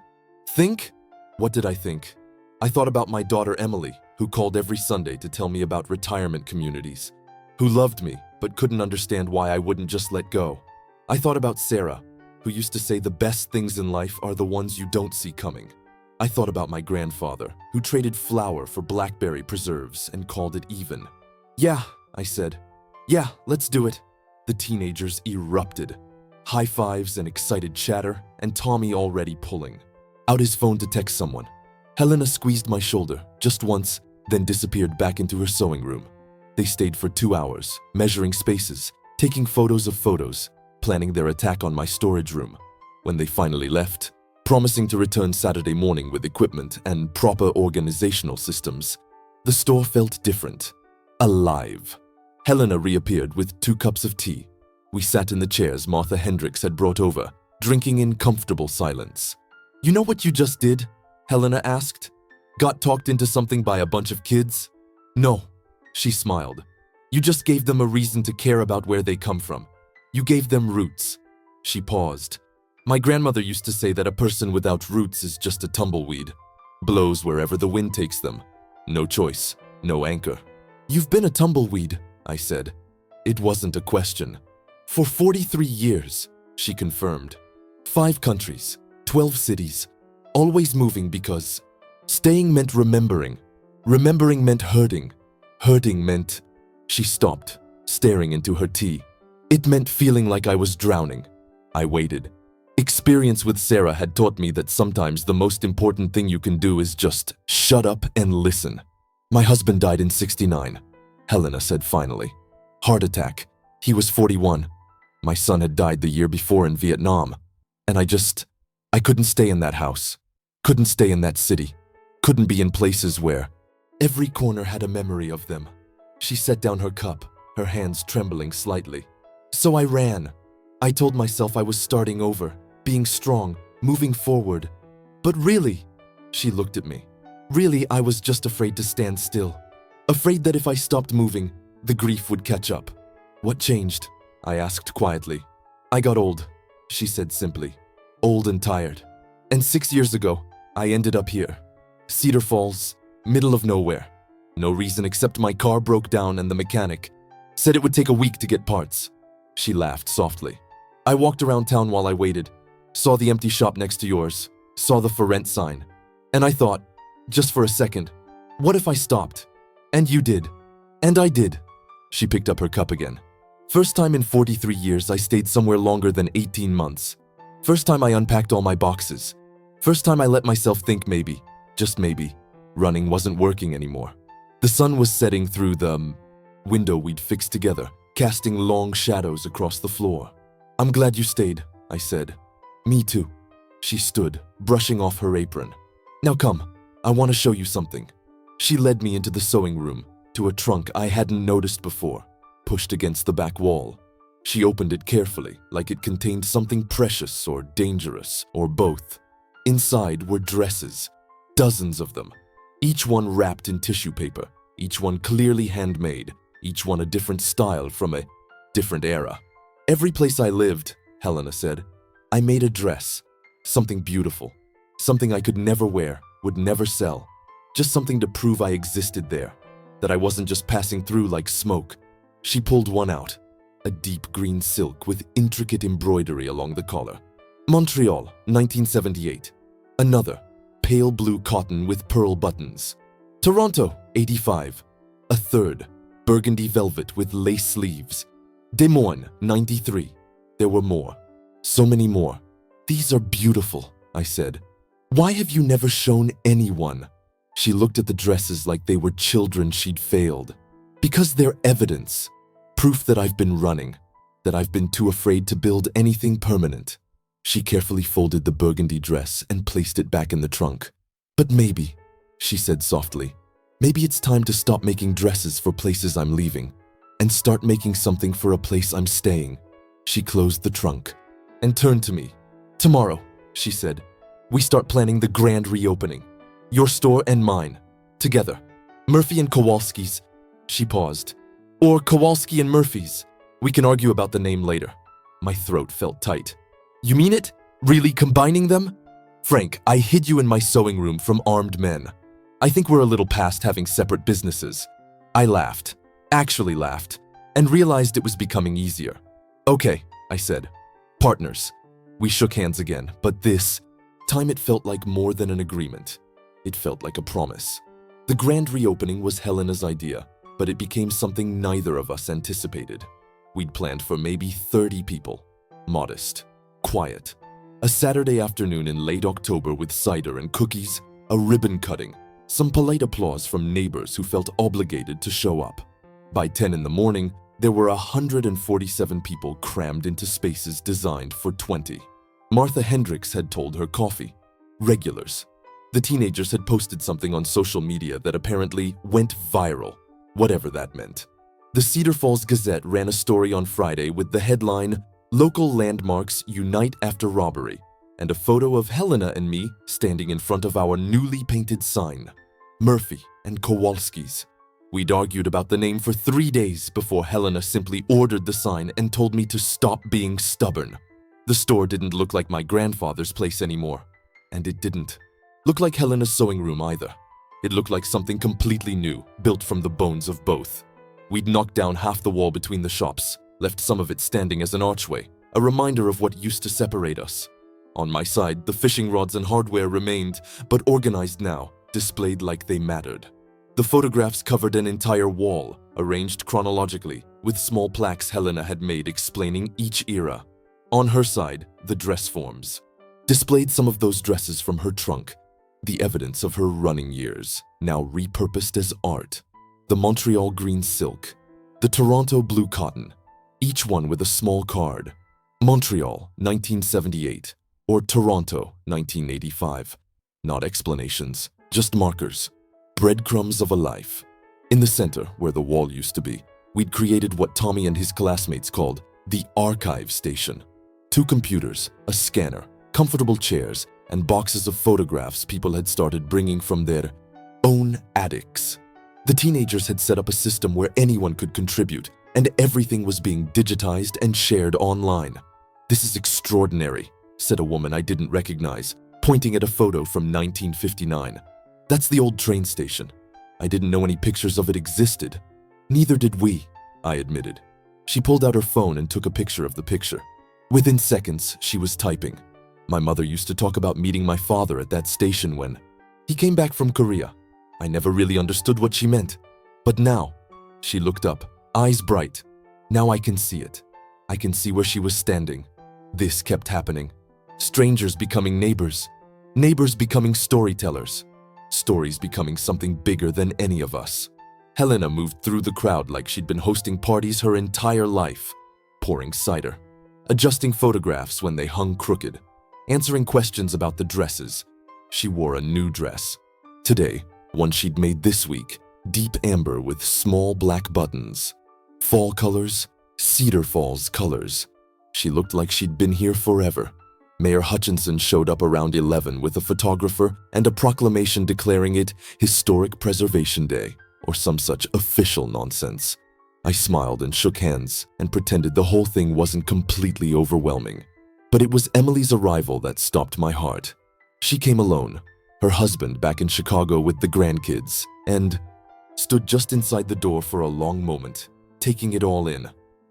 think? What did I think? I thought about my daughter Emily, who called every Sunday to tell me about retirement communities, who loved me but couldn't understand why I wouldn't just let go. I thought about Sarah, who used to say the best things in life are the ones you don't see coming. I thought about my grandfather, who traded flour for blackberry preserves and called it even. Yeah, I said. Yeah, let's do it. The teenagers erupted. High fives and excited chatter, and Tommy already pulling out his phone to text someone. Helena squeezed my shoulder just once, then disappeared back into her sewing room. They stayed for 2 hours, measuring spaces, taking photos of photos, planning their attack on my storage room. When they finally left, promising to return Saturday morning with equipment and proper organizational systems, the store felt different, alive. Helena reappeared with 2 cups of tea. We sat in the chairs Martha Hendricks had brought over, drinking in comfortable silence. You know what you just did? Helena asked. Got talked into something by a bunch of kids? No, she smiled. You just gave them a reason to care about where they come from. You gave them roots. She paused. My grandmother used to say that a person without roots is just a tumbleweed. Blows wherever the wind takes them. No choice, no anchor. You've been a tumbleweed, I said. It wasn't a question. For 43 years, she confirmed. 5 countries, 12 cities, always moving because staying meant remembering. Remembering meant hurting. Hurting meant… She stopped, staring into her tea. It meant feeling like I was drowning. I waited. Experience with Sarah had taught me that sometimes the most important thing you can do is just shut up and listen. My husband died in '69, Helena said finally. Heart attack. He was 41. My son had died the year before in Vietnam. And I couldn't stay in that house. Couldn't stay in that city. Couldn't be in places where every corner had a memory of them. She set down her cup, her hands trembling slightly. So I ran. I told myself I was starting over, being strong, moving forward. But really, she looked at me. Really, I was just afraid to stand still. Afraid that if I stopped moving, the grief would catch up. What changed? I asked quietly. I got old, she said simply. Old and tired. And 6 years ago, I ended up here. Cedar Falls, middle of nowhere. No reason except my car broke down and the mechanic said it would take a week to get parts. She laughed softly. I walked around town while I waited, saw the empty shop next to yours, saw the for rent sign. And I thought, just for a second, what if I stopped? And you did. And I did. She picked up her cup again. First time in 43 years I stayed somewhere longer than 18 months. First time I unpacked all my boxes. First time I let myself think maybe, just maybe, running wasn't working anymore. The sun was setting through the window we'd fixed together, casting long shadows across the floor. I'm glad you stayed, I said. Me too. She stood, brushing off her apron. Now come, I want to show you something. She led me into the sewing room, to a trunk I hadn't noticed before, pushed against the back wall. She opened it carefully, like it contained something precious or dangerous, or both. Inside were dresses, dozens of them, each one wrapped in tissue paper, each one clearly handmade, each one a different style from a different era. Every place I lived, Helena said, I made a dress, something beautiful, something I could never wear, would never sell, just something to prove I existed there, that I wasn't just passing through like smoke. She pulled one out, a deep green silk with intricate embroidery along the collar. Montreal, 1978. Another, pale blue cotton with pearl buttons. Toronto, 85. A third, burgundy velvet with lace sleeves. Des Moines, 93. There were more. So many more. These are beautiful, I said. Why have you never shown anyone? She looked at the dresses like they were children she'd failed. Because they're evidence. Proof that I've been running. that I've been too afraid to build anything permanent. She carefully folded the burgundy dress and placed it back in the trunk. But maybe, she said softly, maybe it's time to stop making dresses for places I'm leaving and start making something for a place I'm staying. She closed the trunk and turned to me. Tomorrow, she said, we start planning the grand reopening. Your store and mine, together. Murphy and Kowalski's. She paused. Or Kowalski and Murphy's. We can argue about the name later. My throat felt tight. You mean it? Really combining them? Frank, I hid you in my sewing room from armed men. I think we're a little past having separate businesses. I laughed, actually laughed, and realized it was becoming easier. Okay, I said. Partners. We shook hands again, but this time it felt like more than an agreement. It felt like a promise. The grand reopening was Helena's idea, but it became something neither of us anticipated. We'd planned for maybe 30 people. Modest. Quiet. A Saturday afternoon in late October with cider and cookies, a ribbon cutting, some polite applause from neighbors who felt obligated to show up. By 10 in the morning, there were 147 people crammed into spaces designed for 20. Martha Hendricks had told her coffee. Regulars. The teenagers had posted something on social media that apparently went viral, whatever that meant. The Cedar Falls Gazette ran a story on Friday with the headline, Local Landmarks Unite After Robbery, and a photo of Helena and me standing in front of our newly painted sign, Murphy and Kowalski's. We'd argued about the name for 3 days before Helena simply ordered the sign and told me to stop being stubborn. The store didn't look like my grandfather's place anymore, and it didn't look like Helena's sewing room either. It looked like something completely new, built from the bones of both. We'd knocked down half the wall between the shops, left some of it standing as an archway, a reminder of what used to separate us. On my side, the fishing rods and hardware remained, but organized now, displayed like they mattered. The photographs covered an entire wall, arranged chronologically, with small plaques Helena had made explaining each era. On her side, the dress forms displayed some of those dresses from her trunk, the evidence of her running years, now repurposed as art. The Montreal green silk, the Toronto blue cotton, each one with a small card. Montreal, 1978, or Toronto, 1985. Not explanations, just markers. Breadcrumbs of a life. In the center, where the wall used to be, we'd created what Tommy and his classmates called the archive station. 2 computers, a scanner, comfortable chairs, and boxes of photographs people had started bringing from their own attics. The teenagers had set up a system where anyone could contribute, and everything was being digitized and shared online. This is extraordinary, said a woman I didn't recognize, pointing at a photo from 1959. That's the old train station. I didn't know any pictures of it existed. Neither did we, I admitted. She pulled out her phone and took a picture of the picture. Within seconds, she was typing. My mother used to talk about meeting my father at that station when he came back from Korea. I never really understood what she meant. But now, she looked up, eyes bright. Now I can see it. I can see where she was standing. This kept happening. Strangers becoming neighbors. Neighbors becoming storytellers. Stories becoming something bigger than any of us. Helena moved through the crowd like she'd been hosting parties her entire life. Pouring cider. Adjusting photographs when they hung crooked. Answering questions about the dresses. She wore a new dress. Today, one she'd made this week, deep amber with small black buttons. Fall colors, Cedar Falls colors. She looked like she'd been here forever. Mayor Hutchinson showed up around 11 with a photographer and a proclamation declaring it Historic Preservation Day, or some such official nonsense. I smiled and shook hands and pretended the whole thing wasn't completely overwhelming. But it was Emily's arrival that stopped my heart. She came alone, her husband back in Chicago with the grandkids, and stood just inside the door for a long moment, taking it all in.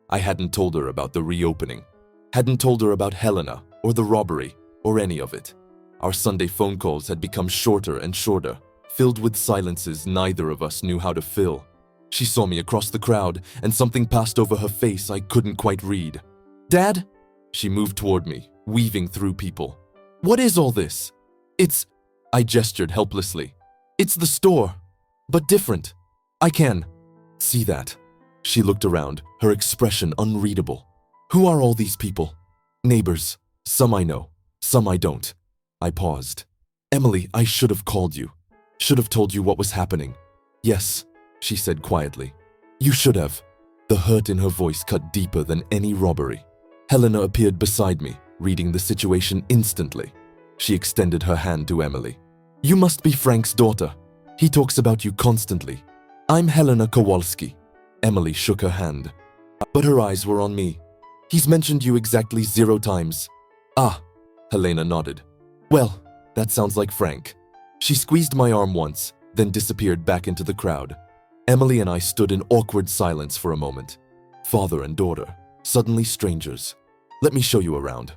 I hadn't told her about the reopening, hadn't told her about Helena or the robbery or any of it. Our Sunday phone calls had become shorter and shorter, filled with silences neither of us knew how to fill. She saw me across the crowd, and something passed over her face I couldn't quite read. "Dad?" She moved toward me, weaving through people. "What is all this?" "It's..." I gestured helplessly. "It's the store, but different. I can see that." She looked around, her expression unreadable. Who are all these people? Neighbors. Some I know, some I don't. I paused. Emily, I should have called you. Should have told you what was happening. Yes, she said quietly. You should have. The hurt in her voice cut deeper than any robbery. Helena appeared beside me, reading the situation instantly. She extended her hand to Emily. You must be Frank's daughter. He talks about you constantly. I'm Helena Kowalski. Emily shook her hand, but her eyes were on me. He's mentioned you exactly 0 times. Ah, Helena nodded. Well, that sounds like Frank. She squeezed my arm once, then disappeared back into the crowd. Emily and I stood in awkward silence for a moment. Father and daughter, suddenly strangers. Let me show you around,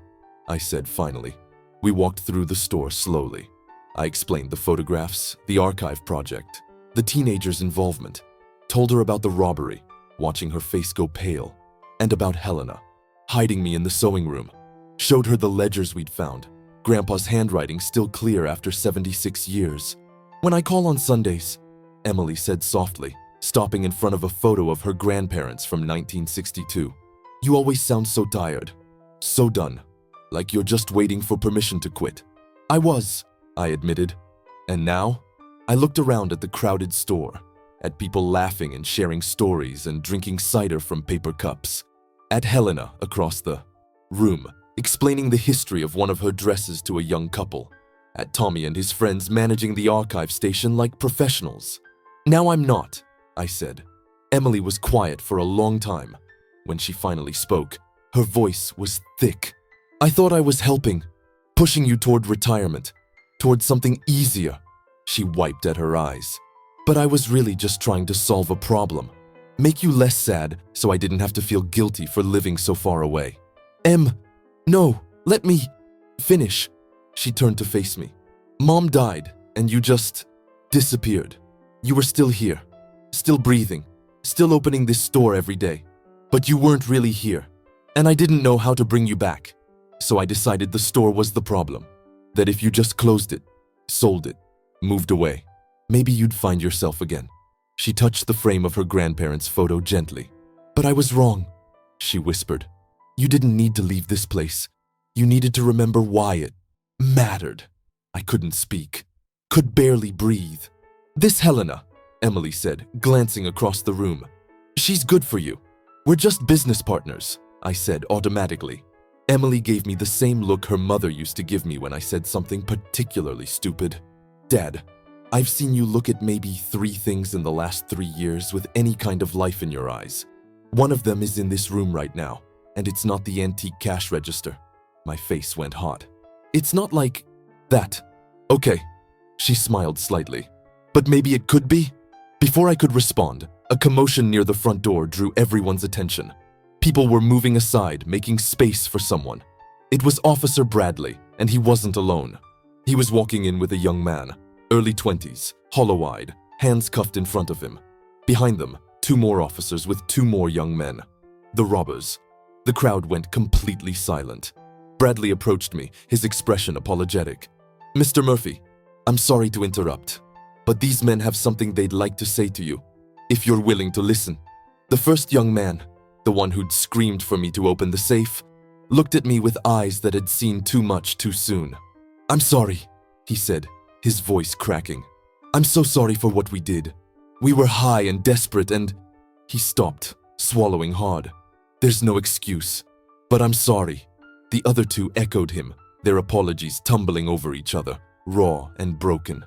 I said finally. We walked through the store slowly. I explained the photographs, the archive project, the teenager's involvement, told her about the robbery, watching her face go pale, and about Helena, hiding me in the sewing room. Showed her the ledgers we'd found, Grandpa's handwriting still clear after 76 years. When I call on Sundays, Emily said softly, stopping in front of a photo of her grandparents from 1962. You always sound so tired, so done, like you're just waiting for permission to quit. I was, I admitted. And now? I looked around at the crowded store, at people laughing and sharing stories and drinking cider from paper cups, at Helena across the room, explaining the history of one of her dresses to a young couple, at Tommy and his friends managing the archive station like professionals. Now I'm not, I said. Emily was quiet for a long time. When she finally spoke, her voice was thick. I thought I was helping, pushing you toward retirement, toward something easier. She wiped at her eyes. But I was really just trying to solve a problem, make you less sad so I didn't have to feel guilty for living so far away. No, let me finish. She turned to face me. Mom died, and you just disappeared. You were still here, still breathing, still opening this store every day. But you weren't really here, and I didn't know how to bring you back. So I decided the store was the problem, that if you just closed it, sold it, moved away, maybe you'd find yourself again. She touched the frame of her grandparents' photo gently. But I was wrong, she whispered. You didn't need to leave this place. You needed to remember why it mattered. I couldn't speak, could barely breathe. This Helena, Emily said, glancing across the room. She's good for you. We're just business partners, I said automatically. Emily gave me the same look her mother used to give me when I said something particularly stupid. Dad, I've seen you look at maybe 3 things in the last 3 years with any kind of life in your eyes. One of them is in this room right now, and it's not the antique cash register. My face went hot. It's not like that. Okay, she smiled slightly. But maybe it could be? Before I could respond, a commotion near the front door drew everyone's attention. People were moving aside, making space for someone. It was Officer Bradley, and he wasn't alone. He was walking in with a young man, early 20s, hollow-eyed, hands cuffed in front of him. Behind them, 2 more officers with 2 more young men. The robbers. The crowd went completely silent. Bradley approached me, his expression apologetic. Mr. Murphy, I'm sorry to interrupt, but these men have something they'd like to say to you, if you're willing to listen. The first young man, the one who'd screamed for me to open the safe, looked at me with eyes that had seen too much too soon. I'm sorry, he said, his voice cracking. I'm so sorry for what we did. We were high and desperate and… He stopped, swallowing hard. There's no excuse, but I'm sorry. The other 2 echoed him, their apologies tumbling over each other, raw and broken.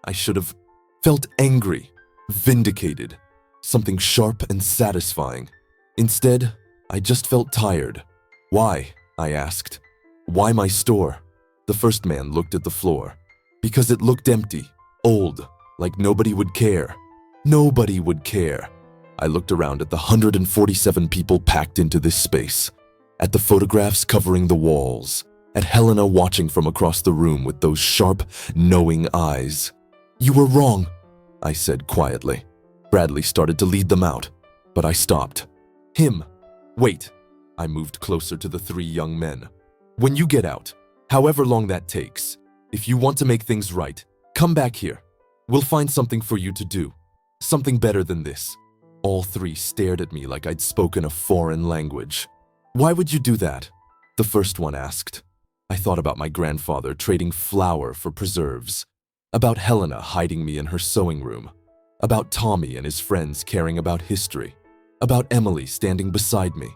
I should have felt angry, vindicated, something sharp and satisfying. Instead, I just felt tired. Why? I asked. Why my store? The first man looked at the floor. Because it looked empty, old, like nobody would care. Nobody would care. I looked around at the 147 people packed into this space, at the photographs covering the walls, at Helena watching from across the room with those sharp, knowing eyes. You were wrong, I said quietly. Bradley started to lead them out, but I stopped. Him. Wait. I moved closer to the 3 young men. When you get out, however long that takes, if you want to make things right, come back here. We'll find something for you to do. Something better than this. All 3 stared at me like I'd spoken a foreign language. Why would you do that? The first one asked. I thought about my grandfather trading flour for preserves, about Helena hiding me in her sewing room, about Tommy and his friends caring about history, about Emily standing beside me,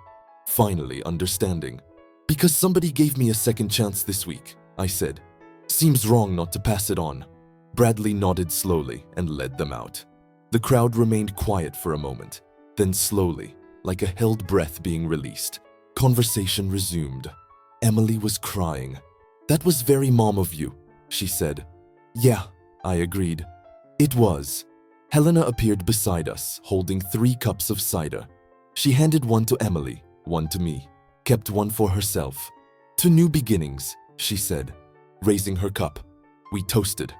finally understanding. Because somebody gave me a second chance this week, I said. Seems wrong not to pass it on. Bradley nodded slowly and led them out. The crowd remained quiet for a moment, then slowly, like a held breath being released, conversation resumed. Emily was crying. That was very mom of you, she said. Yeah, I agreed. It was. Helena appeared beside us, holding 3 cups of cider. She handed one to Emily, one to me, kept one for herself. To new beginnings, she said, raising her cup. We toasted.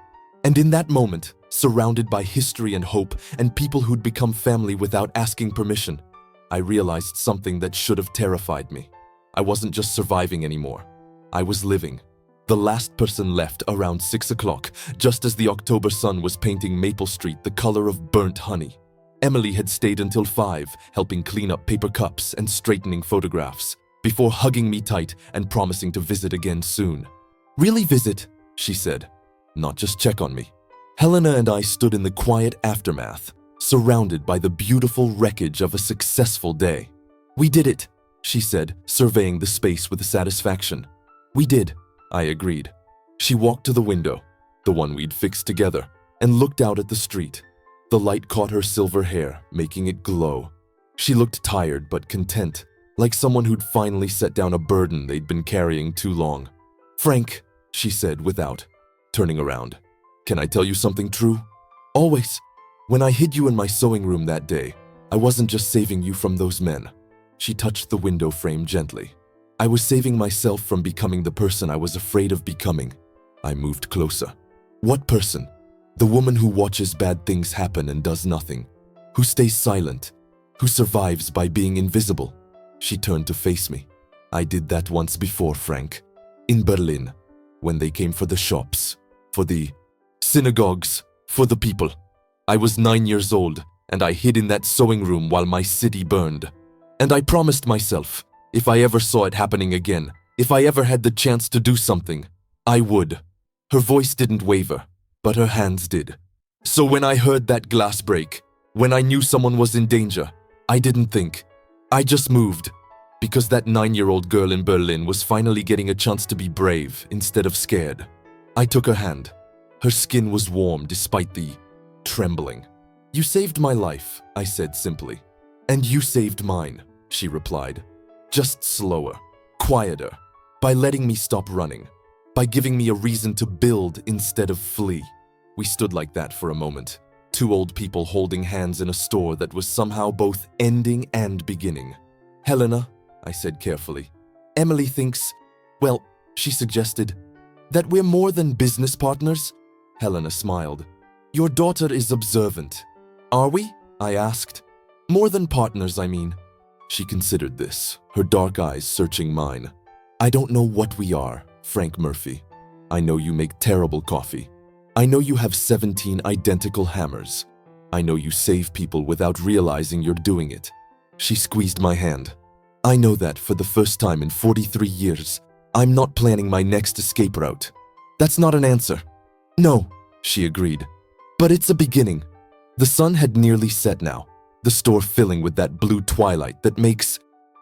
And in that moment, surrounded by history and hope and people who'd become family without asking permission, I realized something that should have terrified me. I wasn't just surviving anymore. I was living. The last person left around 6 o'clock, just as the October sun was painting Maple Street the color of burnt honey. Emily had stayed until 5, helping clean up paper cups and straightening photographs, before hugging me tight and promising to visit again soon. Really visit, she said, not just check on me. Helena and I stood in the quiet aftermath, surrounded by the beautiful wreckage of a successful day. We did it, she said, surveying the space with satisfaction. We did, I agreed. She walked to the window, the one we'd fixed together, and looked out at the street. The light caught her silver hair, making it glow. She looked tired but content, like someone who'd finally set down a burden they'd been carrying too long. Frank, she said without turning around, can I tell you something true? Always. When I hid you in my sewing room that day, I wasn't just saving you from those men. She touched the window frame gently. I was saving myself from becoming the person I was afraid of becoming. I moved closer. What person? The woman who watches bad things happen and does nothing, who stays silent, who survives by being invisible. She turned to face me. I did that once before, Frank. In Berlin, when they came for the shops, for the synagogues, for the people. I was 9 years old, and I hid in that sewing room while my city burned. And I promised myself, if I ever saw it happening again, if I ever had the chance to do something, I would. Her voice didn't waver, but her hands did. So when I heard that glass break, when I knew someone was in danger, I didn't think. I just moved, because that 9-year-old girl in Berlin was finally getting a chance to be brave instead of scared. I took her hand. Her skin was warm despite the trembling. You saved my life, I said simply. And you saved mine, she replied. Just slower, quieter, by letting me stop running, by giving me a reason to build instead of flee. We stood like that for a moment, 2 old people holding hands in a store that was somehow both ending and beginning. Helena, I said carefully, Emily thinks, well, she suggested, that we're more than business partners. Helena smiled. Your daughter is observant. Are we? I asked. More than partners, I mean. She considered this, her dark eyes searching mine. I don't know what we are, Frank Murphy. I know you make terrible coffee. I know you have 17 identical hammers. I know you save people without realizing you're doing it. She squeezed my hand. I know that for the first time in 43 years, I'm not planning my next escape route. That's not an answer. No, she agreed. But it's a beginning. The sun had nearly set now, the store filling with that blue twilight that makes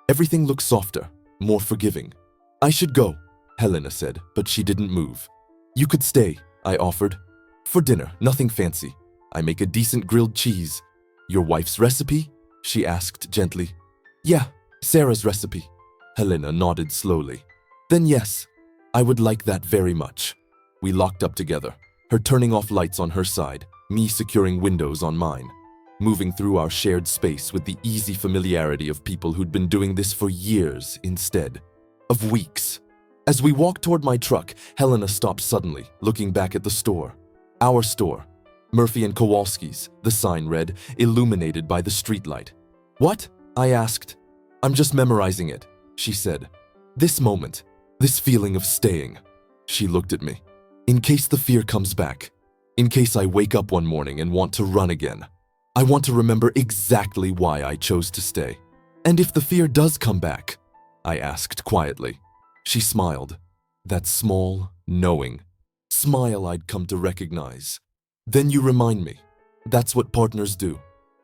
everything look softer, more forgiving. I should go, Helena said, but she didn't move. You could stay, I offered. For dinner, nothing fancy. I make a decent grilled cheese. Your wife's recipe? She asked gently. Yeah, Sarah's recipe. Helena nodded slowly. Then yes, I would like that very much. We locked up together, her turning off lights on her side, me securing windows on mine, moving through our shared space with the easy familiarity of people who'd been doing this for years instead of weeks. As we walked toward my truck, Helena stopped suddenly, looking back at the store. Our store, Murphy and Kowalski's, the sign read, illuminated by the streetlight. What? I asked. I'm just memorizing it, she said. This moment, this feeling of staying. She looked at me. In case the fear comes back, in case I wake up one morning and want to run again, I want to remember exactly why I chose to stay. And if the fear does come back, I asked quietly. She smiled. That small, knowing smile I'd come to recognize. Then you remind me. That's what partners do.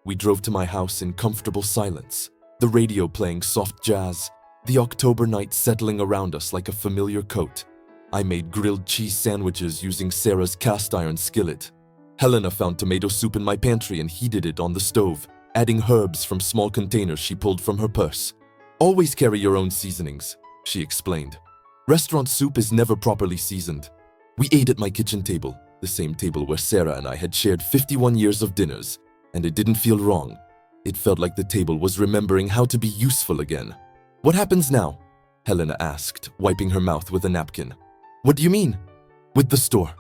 We drove to my house in comfortable silence, the radio playing soft jazz, the October night settling around us like a familiar coat. I made grilled cheese sandwiches using Sarah's cast iron skillet. Helena found tomato soup in my pantry and heated it on the stove, adding herbs from small containers she pulled from her purse. Always carry your own seasonings, she explained. Restaurant soup is never properly seasoned. We ate at my kitchen table, the same table where Sarah and I had shared 51 years of dinners, and it didn't feel wrong. It felt like the table was remembering how to be useful again. What happens now? Helena asked, wiping her mouth with a napkin. What do you mean? With the store.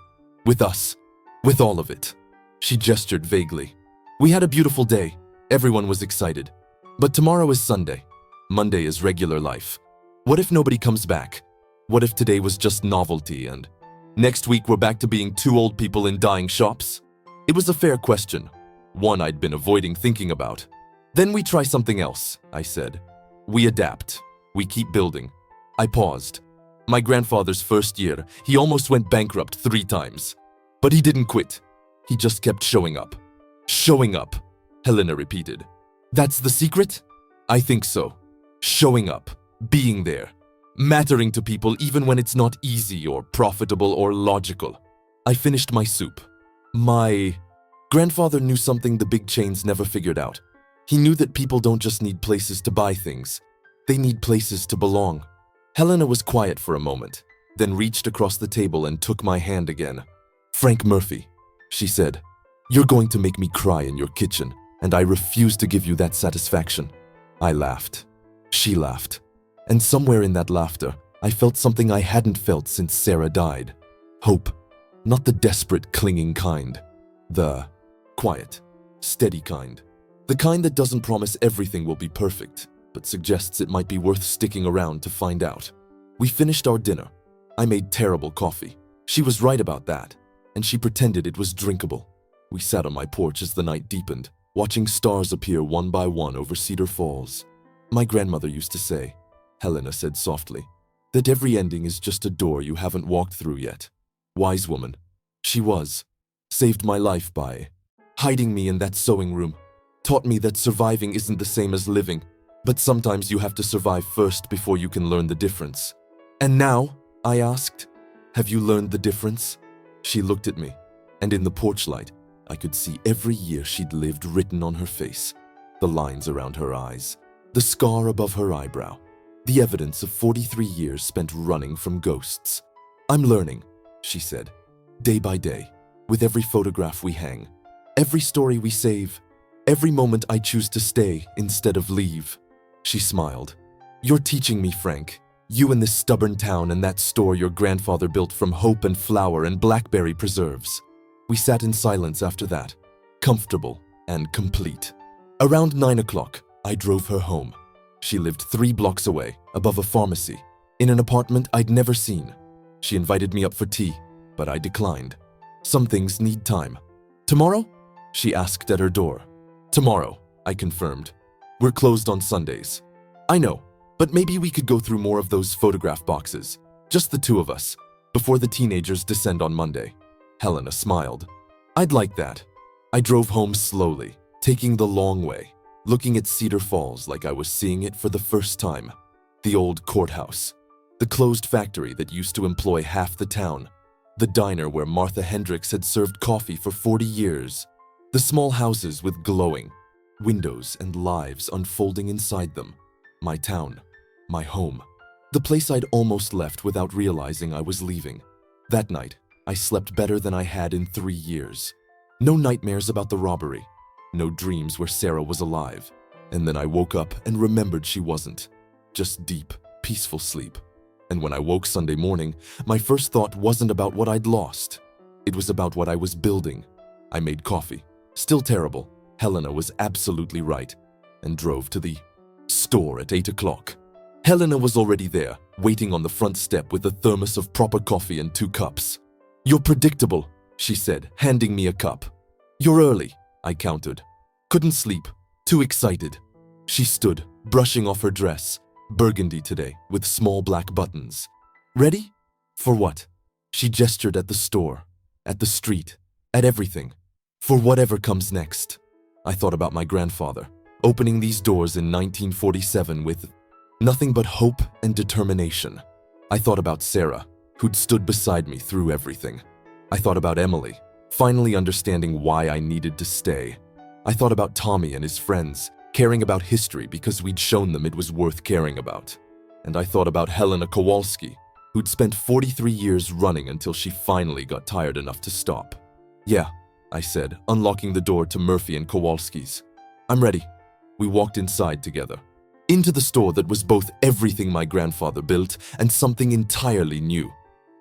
With us. With all of it. She gestured vaguely. We had a beautiful day. Everyone was excited. But tomorrow is Sunday. Monday is regular life. What if nobody comes back? What if today was just novelty and next week we're back to being two old people in dying shops? It was a fair question, one I'd been avoiding thinking about. Then we try something else, I said. We adapt. We keep building. I paused. My grandfather's first year, he almost went bankrupt 3 times. But he didn't quit. He just kept showing up. Showing up, Helena repeated. That's the secret? I think so. Showing up, being there, mattering to people even when it's not easy or profitable or logical. I finished my soup. My grandfather knew something the big chains never figured out. He knew that people don't just need places to buy things. They need places to belong. Helena was quiet for a moment, then reached across the table and took my hand again. Frank Murphy, she said, you're going to make me cry in your kitchen, and I refuse to give you that satisfaction. I laughed. She laughed. And somewhere in that laughter, I felt something I hadn't felt since Sarah died. Hope. Not the desperate, clinging kind. The quiet, steady kind. The kind that doesn't promise everything will be perfect, but suggests it might be worth sticking around to find out. We finished our dinner. I made terrible coffee. She was right about that, and she pretended it was drinkable. We sat on my porch as the night deepened, watching stars appear one by one over Cedar Falls. My grandmother used to say, Helena said softly, that every ending is just a door you haven't walked through yet. Wise woman. She was. Saved my life by hiding me in that sewing room. Taught me that surviving isn't the same as living, but sometimes you have to survive first before you can learn the difference. And now, I asked, have you learned the difference? She looked at me, and in the porch light, I could see every year she'd lived written on her face, the lines around her eyes, the scar above her eyebrow, the evidence of 43 years spent running from ghosts. I'm learning, she said, day by day, with every photograph we hang, every story we save, every moment I choose to stay instead of leave. She smiled. You're teaching me, Frank. You in this stubborn town and that store your grandfather built from hope and flour and blackberry preserves. We sat in silence after that, comfortable and complete. Around 9 o'clock, I drove her home. She lived 3 blocks away, above a pharmacy, in an apartment I'd never seen. She invited me up for tea, but I declined. Some things need time. Tomorrow? She asked at her door. Tomorrow, I confirmed. We're closed on Sundays. I know, but maybe we could go through more of those photograph boxes, just the 2 of us, before the teenagers descend on Monday. Helena smiled. I'd like that. I drove home slowly, taking the long way, looking at Cedar Falls like I was seeing it for the first time. The old courthouse, the closed factory that used to employ half the town, the diner where Martha Hendricks had served coffee for 40 years, the small houses with glowing windows and lives unfolding inside them. My town, my home, the place I'd almost left without realizing I was leaving. That night, I slept better than I had in 3 years. No nightmares about the robbery, no dreams where Sarah was alive. And then I woke up and remembered she wasn't. Just deep, peaceful sleep. And when I woke Sunday morning, my first thought wasn't about what I'd lost. It was about what I was building. I made coffee. Still terrible. Helena was absolutely right. And drove to the store at 8 o'clock. Helena was already there, waiting on the front step with a thermos of proper coffee and 2 cups. You're predictable, she said, handing me a cup. You're early, I countered. Couldn't sleep. Too excited. She stood, brushing off her dress, burgundy today, with small black buttons. Ready? For what? She gestured at the store, at the street, at everything. For whatever comes next. I thought about my grandfather, opening these doors in 1947 with nothing but hope and determination. I thought about Sarah, who'd stood beside me through everything. I thought about Emily, finally understanding why I needed to stay. I thought about Tommy and his friends, caring about history because we'd shown them it was worth caring about. And I thought about Helena Kowalski, who'd spent 43 years running until she finally got tired enough to stop. Yeah, I said, unlocking the door to Murphy and Kowalski's. I'm ready. We walked inside together. Into the store that was both everything my grandfather built and something entirely new.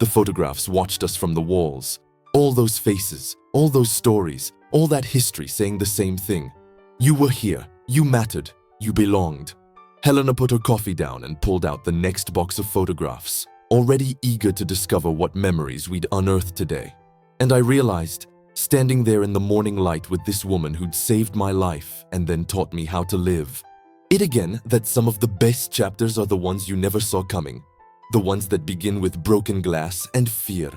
The photographs watched us from the walls. All those faces, all those stories, all that history saying the same thing. You were here, you mattered, you belonged. Helena put her coffee down and pulled out the next box of photographs, already eager to discover what memories we'd unearthed today. And I realized, standing there in the morning light with this woman who'd saved my life and then taught me how to live, it again that some of the best chapters are the ones you never saw coming, the ones that begin with broken glass and fear,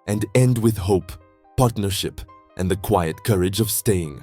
and end with hope, partnership, and the quiet courage of staying.